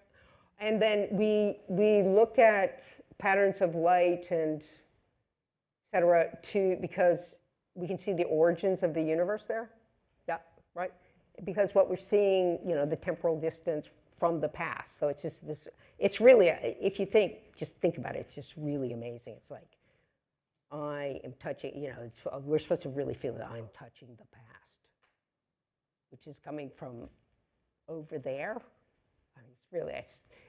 And then we look at patterns of light and et cetera because we can see the origins of the universe there. Yeah, right? Because what we're seeing, the temporal distance from the past. So it's just this, it's really, if you just think about it, it's just really amazing. It's like, I am touching, we're supposed to really feel that I'm touching the past, which is coming from over there. I mean,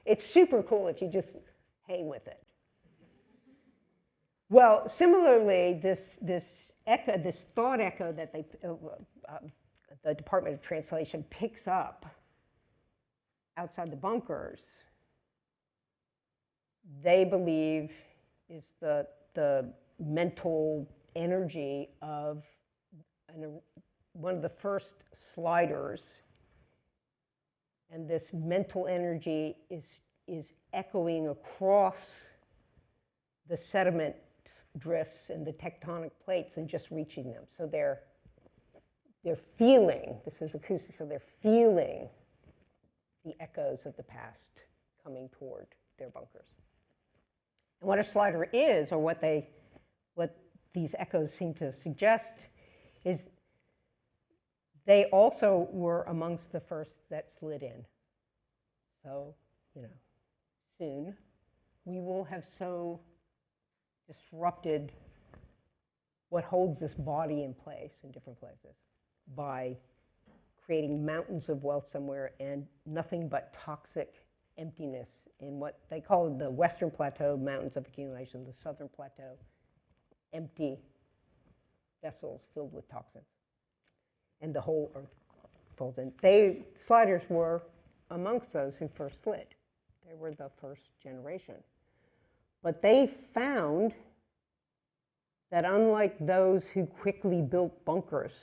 it's super cool if you just hang with it. Well, similarly, this echo, this thought echo that the Department of Translation picks up outside the bunkers, they believe is the mental energy of one of the first sliders. And this mental energy is echoing across the sediment drifts and the tectonic plates and just reaching them. So they're feeling, this is acoustic, so they're feeling the echoes of the past coming toward their bunkers. And what a slider is, or what these echoes seem to suggest, is they also were amongst the first that slid in. So, soon we will have so disrupted what holds this body in place in different places by creating mountains of wealth somewhere and nothing but toxic emptiness in what they call the Western Plateau mountains of accumulation, the Southern Plateau, empty vessels filled with toxins. And the whole Earth falls in. Sliders were amongst those who first slid. They were the first generation. But they found that unlike those who quickly built bunkers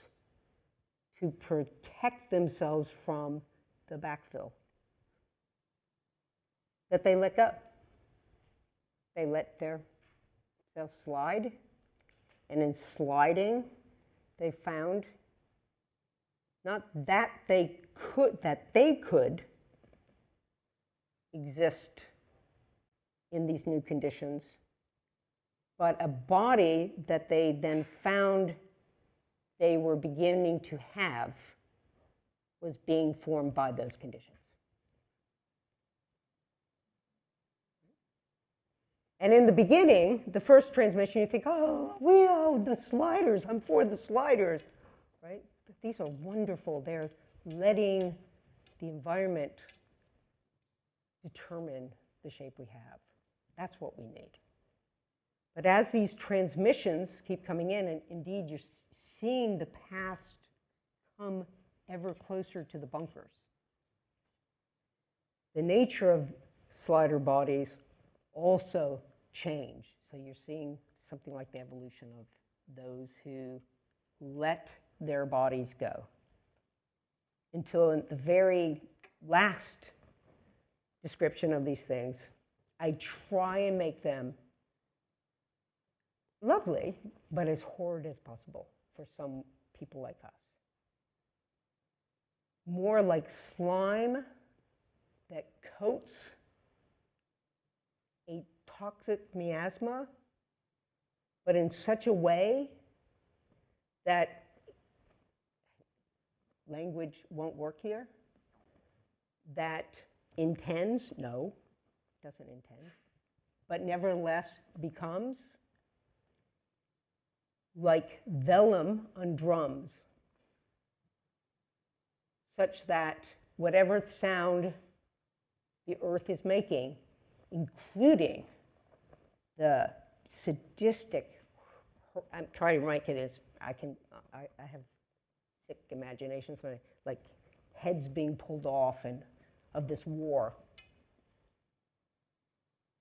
to protect themselves from the backfill, that they let go. They let themselves slide, and in sliding, they found not that they could exist in these new conditions, but a body that they then found they were beginning to have was being formed by those conditions. And in the beginning, the first transmission, you think, oh, the sliders, I'm for the sliders, right? But these are wonderful. They're letting the environment determine the shape we have. That's what we need. But as these transmissions keep coming in, and indeed you're seeing the past come ever closer to the bunkers, the nature of slider bodies also change. So you're seeing something like the evolution of those who let their bodies go. Until in the very last description of these things, I try and make them lovely, but as horrid as possible for some people like us. More like slime that coats a toxic miasma, but in such a way that language won't work here, that intends, no, doesn't intend, but nevertheless becomes like vellum on drums, such that whatever sound the earth is making, including the sadistic, I'm trying to make it as, I have sick imaginations, like heads being pulled off and of this war,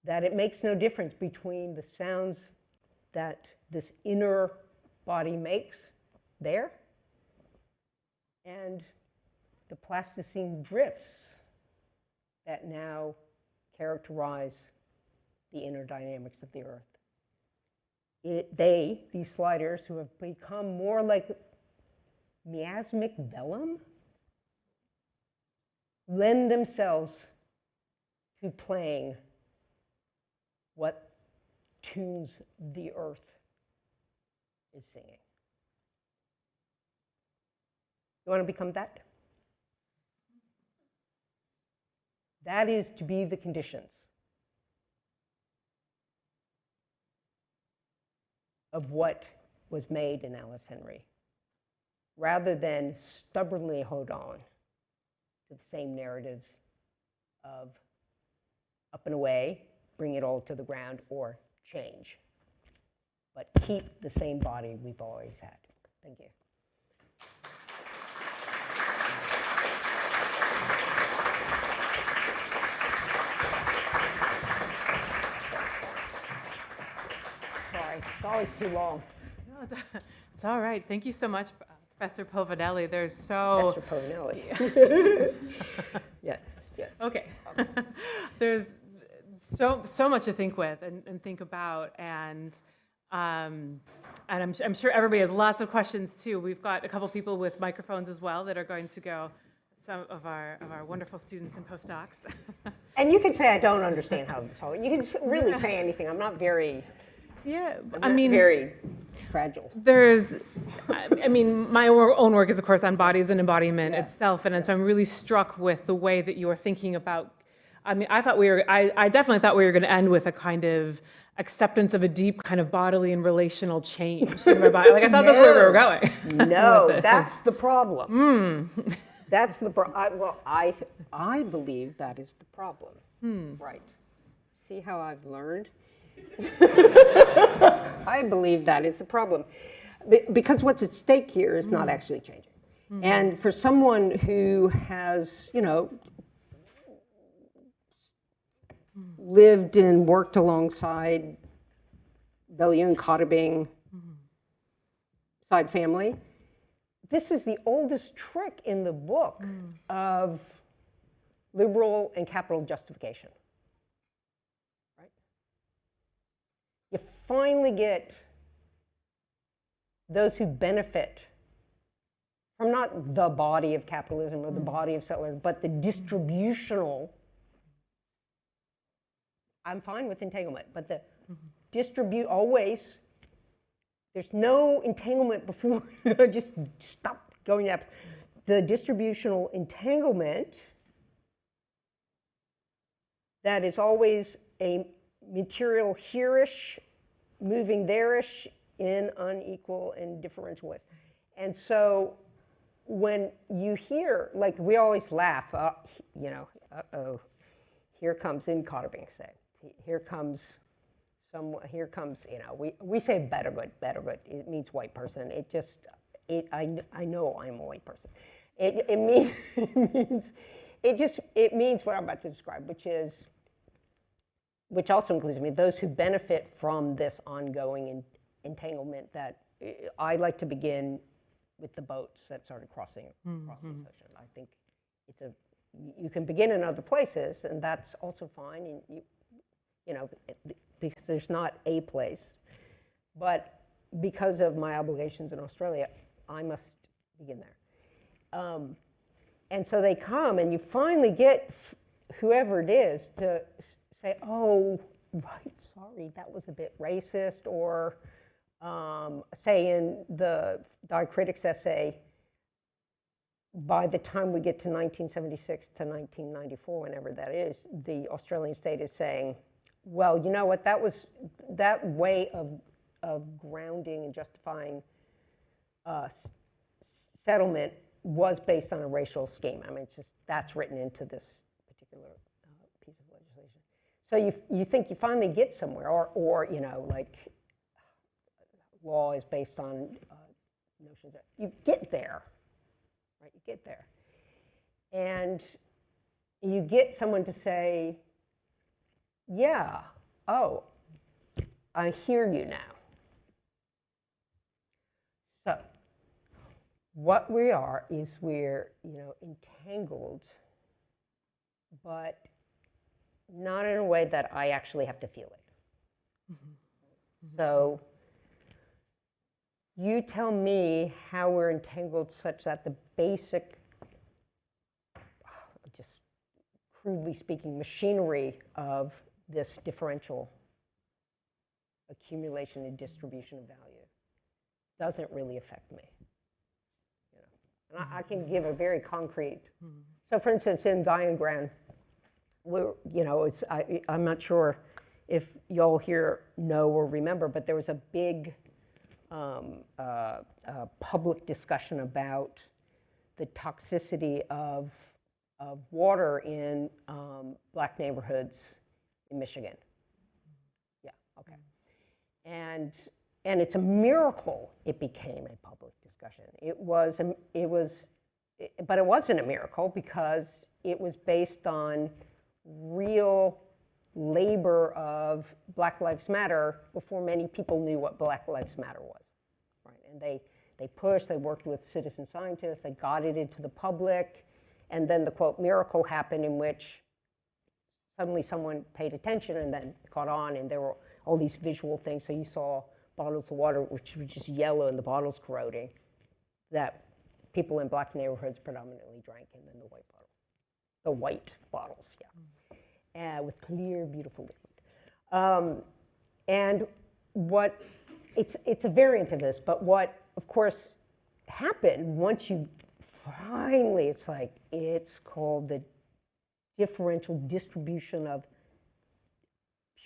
that it makes no difference between the sounds that this inner body makes there and the plasticine drifts that now characterize the inner dynamics of the earth. These sliders who have become more like miasmic vellum, lend themselves to playing what tunes the earth is singing. You want to become that? That is to be the conditions of what was made in Alice Henry, rather than stubbornly hold on to the same narratives of up and away, bring it all to the ground, or change, but keep the same body we've always had. Thank you. Sorry, it's always too long. No, it's all right. Thank you so much, Professor Povinelli. There's so... Professor Povinelli. Yes, yes. Okay. There's so much to think with and think about, and I'm sure everybody has lots of questions too. We've got a couple people with microphones as well that are going to go. Some of our wonderful students and postdocs. And you can say I don't understand how this all. You can really say anything. I'm not very. Yeah, I mean, very fragile. I mean, my own work is, of course, on bodies and embodiment itself, and so I'm really struck with the way that you are thinking about. I mean, I definitely thought we were going to end with a kind of acceptance of a deep kind of bodily and relational change in my body. Like, I thought that's where we were going. No, that's the problem. That's the I believe that is the problem. Right. See how I've learned? I believe that is the problem. Because what's at stake here is not actually changing. And for someone who has, lived and worked alongside Belyuen-Cottebing side family, this is the oldest trick in the book of liberal and capital justification. Right? You finally get those who benefit from not the body of capitalism or the body of settlers, but the distributional. I'm fine with entanglement, but the distribute always. There's no entanglement before. Just stop going up. The distributional entanglement that is always a material here-ish, moving there-ish in unequal and differential ways. And so when you hear, like we always laugh, here comes in Cottebing, say, here comes, we say better good, it means white person. I know I'm a white person. It means what I'm about to describe, which also includes those who benefit from this ongoing entanglement that I like to begin with the boats that started crossing the ocean. I think you can begin in other places, and that's also fine. And because there's not a place, but because of my obligations in Australia, I must begin there. And so they come, and you finally get whoever it is to say, oh, right, sorry, that was a bit racist, or say in the diacritics essay, by the time we get to 1976 to 1994, whenever that is, the Australian state is saying, well, you know what, that way of grounding and justifying settlement was based on a racial scheme. I mean, that's written into this particular piece of legislation. So you think you finally get somewhere, or like law is based on notions that you get there, right? You get there, and you get someone to say, yeah, oh, I hear you now. So what we are is we're entangled, but not in a way that I actually have to feel it. So you tell me how we're entangled such that the basic, just crudely speaking, machinery of this differential accumulation and distribution of value doesn't really affect me. And I can give a very concrete. So, for instance, in Guy and Gran, I'm not sure if y'all here know or remember, but there was a big public discussion about the toxicity of water in black neighborhoods in Michigan. Yeah, okay. And it's a miracle it became a public discussion. But it wasn't a miracle because it was based on real labor of Black Lives Matter before many people knew what Black Lives Matter was. Right? And they pushed, they worked with citizen scientists, they got it into the public, and then the quote miracle happened in which suddenly someone paid attention and then caught on, and there were all these visual things. So you saw bottles of water which were just yellow and the bottles corroding that people in black neighborhoods predominantly drank, and then the white bottles, yeah, with clear, beautiful liquid. And what it's a variant of this, but what of course happened once you finally, it's called the differential distribution of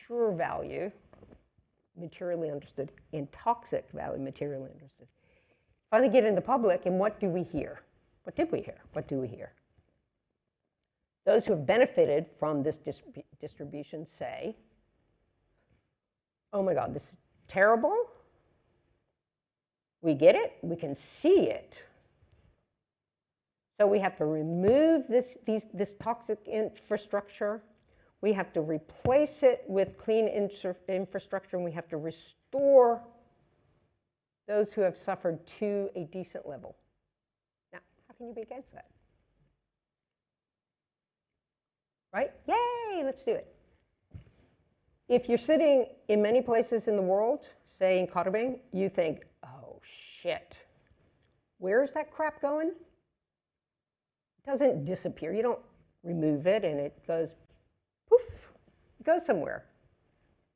pure value, materially understood, and toxic value, materially understood. Finally get in the public, and what do we hear? What did we hear? What do we hear? Those who have benefited from this distribution say, oh my God, this is terrible. We get it. We can see it. So we have to remove this toxic infrastructure. We have to replace it with clean infrastructure, and we have to restore those who have suffered to a decent level. Now, how can you be against that? Right? Yay, let's do it. If you're sitting in many places in the world, say in Kotobing, you think, oh shit, where's that crap going? It doesn't disappear. You don't remove it and it goes poof, it goes somewhere.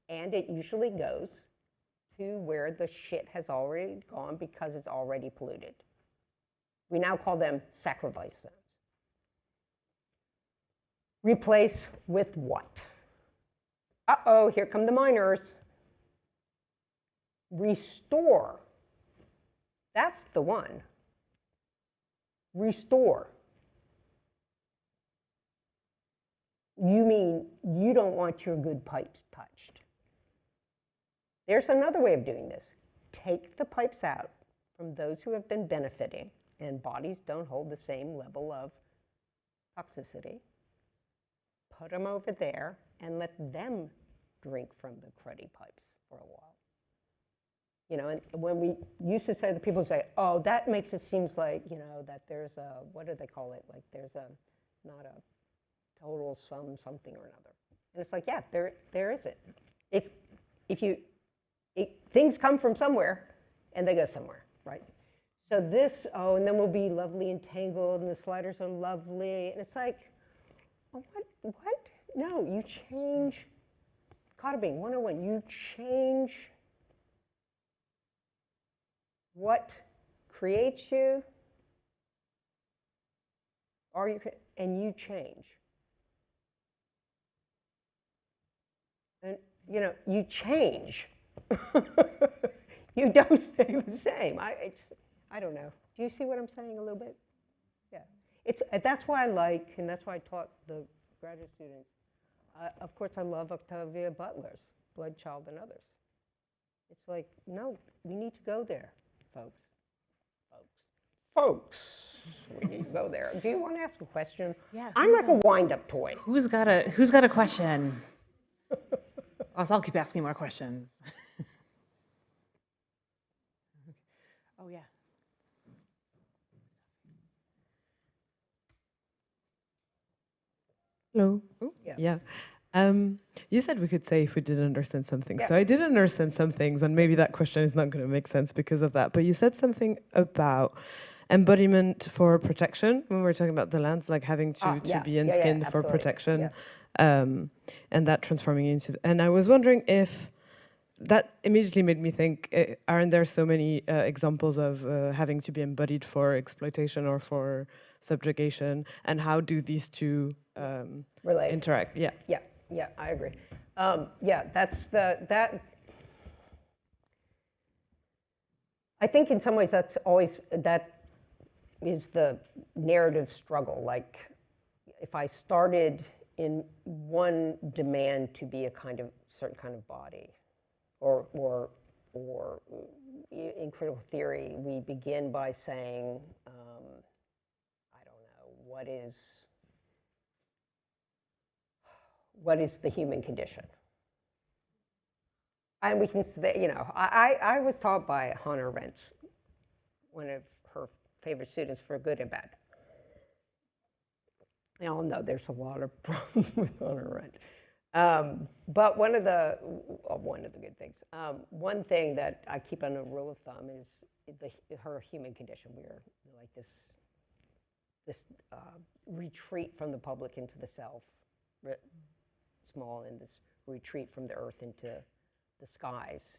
And it usually goes to where the shit has already gone because it's already polluted. We now call them sacrifice zones. Replace with what? Uh-oh, here come the miners. Restore. That's the one. Restore. You mean you don't want your good pipes touched. There's another way of doing this. Take the pipes out from those who have been benefiting, and bodies don't hold the same level of toxicity. Put them over there and let them drink from the cruddy pipes for a while. You know, and when we used to say, the people say, oh, that makes it seems like, you know, that there's a, what do they call it? Like there's a, not a total something or another. And it's like, yeah, there isn't. It's, things come from somewhere and they go somewhere, right? So this, oh, and then we'll be lovely and tangled and the sliders are lovely. And it's like, oh, what? No, you change, Kotobing 101, you change what creates you, and you change. And, you know, you change. You don't stay the same. I don't know. Do you see what I'm saying a little bit? Yeah. That's why I like, and that's why I taught the graduate students. Of course, I love Octavia Butler's Blood, Child, and Others. It's like, no, we need to go there, folks. We need to go there. Do you want to ask a question? Yeah. I'm like a wind-up toy. Who's got a question? I'll keep asking more questions. Oh yeah. Hello. Yeah. Yeah. You said we could say if we didn't understand something. Yeah. So I didn't understand some things, and maybe that question is not going to make sense because of that. But you said something about embodiment for protection when we were talking about the lands, like having to be in-skinned for protection, and that transforming into. And I was wondering if that immediately made me think: aren't there so many examples of having to be embodied for exploitation or for subjugation, and how do these two Relate. interact? Yeah, I agree. That. I think in some ways that is the narrative struggle. Like, if I started in one demand to be a certain kind of body, or in critical theory, we begin by saying, I don't know, what is the human condition? And we can say, you know, I was taught by Hannah Arendt, one of her favorite students, for good and bad. We all know there's a lot of problems with Hannah Arendt. But one of the good things, one thing that I keep on a rule of thumb is her human condition. We are like this retreat from the public into the self, small, and this retreat from the earth into the skies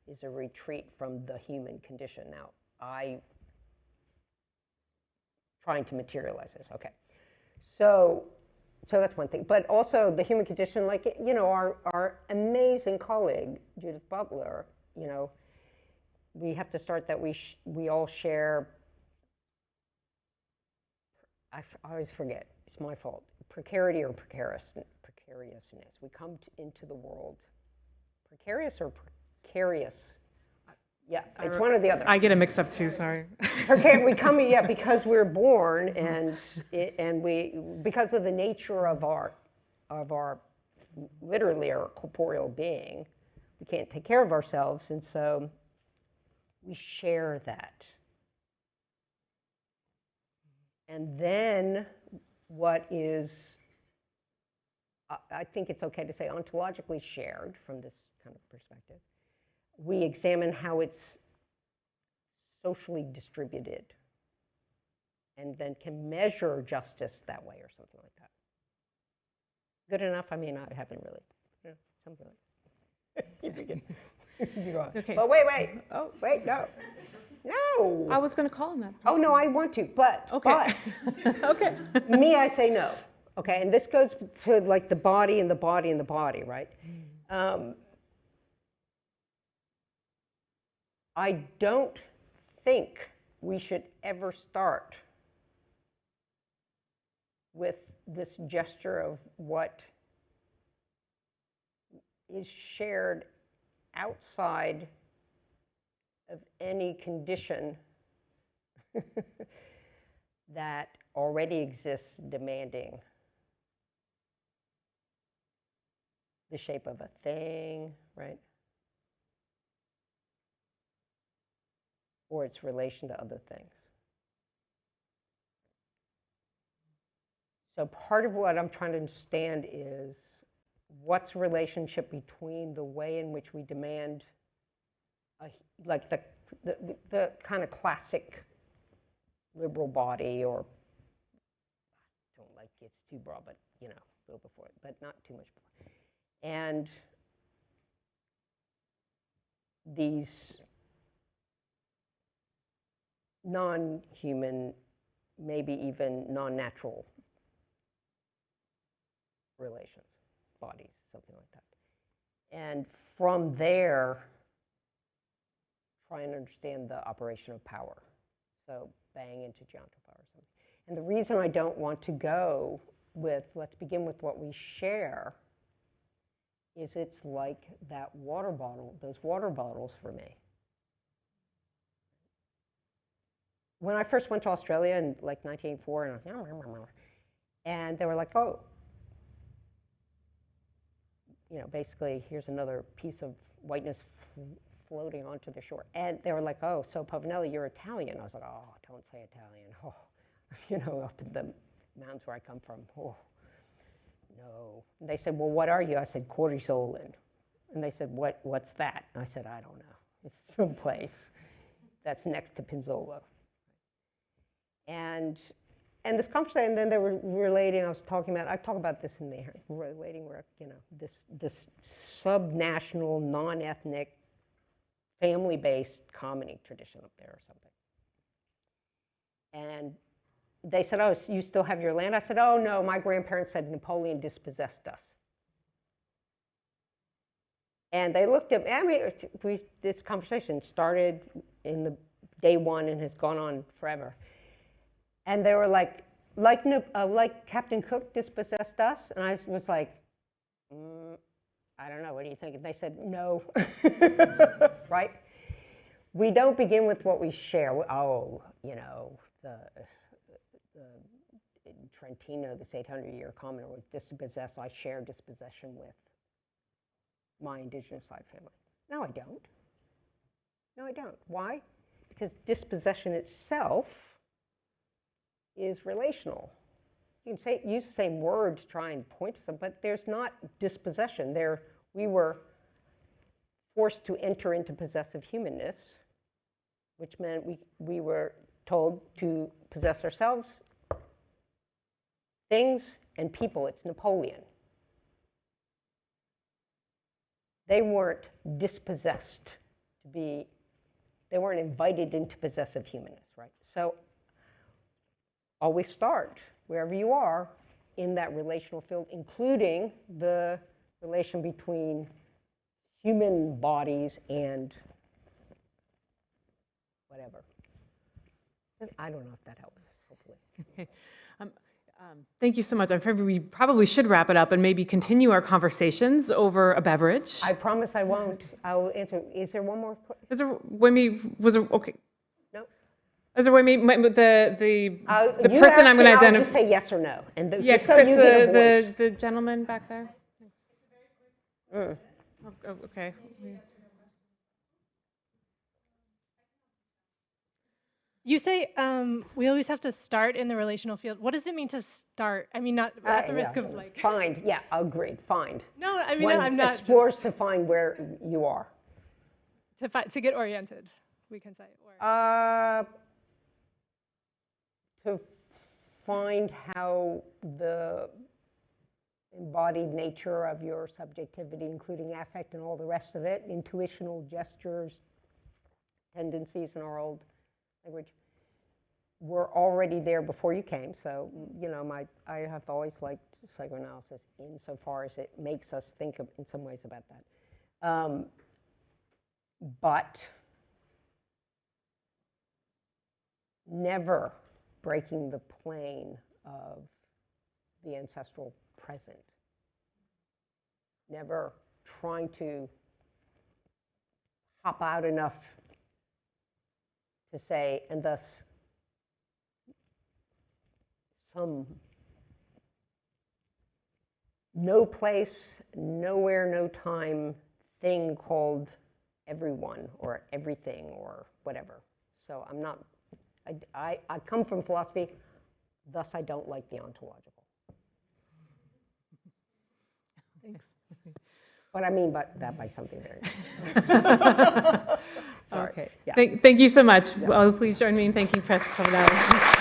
is a retreat from the human condition. Now, trying to materialize this, okay. So that's one thing. But also the human condition, like, you know, our amazing colleague, Judith Butler, you know, we have to start that we all share I always forget, it's my fault, precarity or precariousness. We come into the world, precarious or precarious? Yeah, it's one or the other. I get it mixed up too, sorry. We come, yeah, because we're born and we, because of the nature of our, literally our corporeal being, we can't take care of ourselves, and so we share that. And then what is, I think it's okay to say ontologically shared from this kind of perspective, we examine how it's socially distributed and then can measure justice that way or something like that. Good enough? I mean, I haven't really, something like that. You begin. You go on. Okay. But wait. Oh, wait, no. No. I was going to call him that. Oh, no, I want to, but. Okay. But, okay. me, I say no. Okay, and this goes to like the body and the body and the body, right? I don't think we should ever start with this gesture of what is shared outside of any condition that already exists demanding the shape of a thing, right? Or its relation to other things. So part of what I'm trying to understand is what's the relationship between the way in which we demand, like the kind of classic liberal body, or I don't like it's too broad, but you know, a little before it, but not too much more. And these non-human, maybe even non-natural relations, bodies, something like that. And from there, try and understand the operation of power. So bang into geontopy or something. And the reason I don't want to go with, let's begin with what we share, is it's like that water bottle, those water bottles for me. When I first went to Australia in like 1984, and they were like, oh, you know, basically, here's another piece of whiteness floating onto the shore. And they were like, oh, so Povinelli, you're Italian. I was like, oh, don't say Italian. Oh, you know, up in the mountains where I come from. Oh, no. And they said, well, what are you? I said, cortisolin. And they said, what's that? And I said, I don't know. It's someplace that's next to Pinzolo. And this conversation, and then they were relating, I talk about this in there, relating where, you know, this subnational, non-ethnic, family-based comedy tradition up there or something. And they said, oh, so you still have your land? I said, oh, no, my grandparents said Napoleon dispossessed us. And they looked at, I mean, this conversation started in the day one and has gone on forever. And they were like Captain Cook dispossessed us? And I was like, I don't know, what do you think? And they said, no, right? We don't begin with what we share. Oh, you know, in Trentino, this 800-year commoner was dispossessed. I share dispossession with my indigenous side family. No, I don't. No, I don't. Why? Because dispossession itself is relational. You can use the same word to try and point to something, but there's not dispossession. We were forced to enter into possessive humanness, which meant we were told to possess ourselves, things, and people. It's Napoleon. They weren't dispossessed they weren't invited into possessive humanness, right? So always start wherever you are in that relational field, including the relation between human bodies and whatever. I don't know if that helps, hopefully. Okay. Thank you so much. I'm afraid we probably should wrap it up and maybe continue our conversations over a beverage. I promise I won't. I'll answer. Is there one more? Is there, was there, okay. No. Is there, the You person ask I'm going me, to I'll identify? just say yes or no. And Yeah, just so Chris, you get a voice. the gentleman back there. Mm. Oh, okay. You say we always have to start in the relational field. What does it mean to start? I mean, not at the risk of like. Find. Yeah, agreed. Find. No, I mean, One I'm not. explores to find where you are. To get oriented, we can say. To find how the embodied nature of your subjectivity, including affect and all the rest of it, intuitional gestures, tendencies in our old language, were already there before you came. So, you know, I have always liked psychoanalysis insofar as it makes us think of, in some ways about that. But never breaking the plane of the ancestral present. Never trying to hop out enough to say, and thus some no place, nowhere, no time thing called everyone or everything or whatever. So I'm not, I come from philosophy, thus I don't like the ontological. Thanks. But I mean that by something very Sorry. Okay. Yeah. Thank you so much. Well, please join me in thanking Professor Povinelli.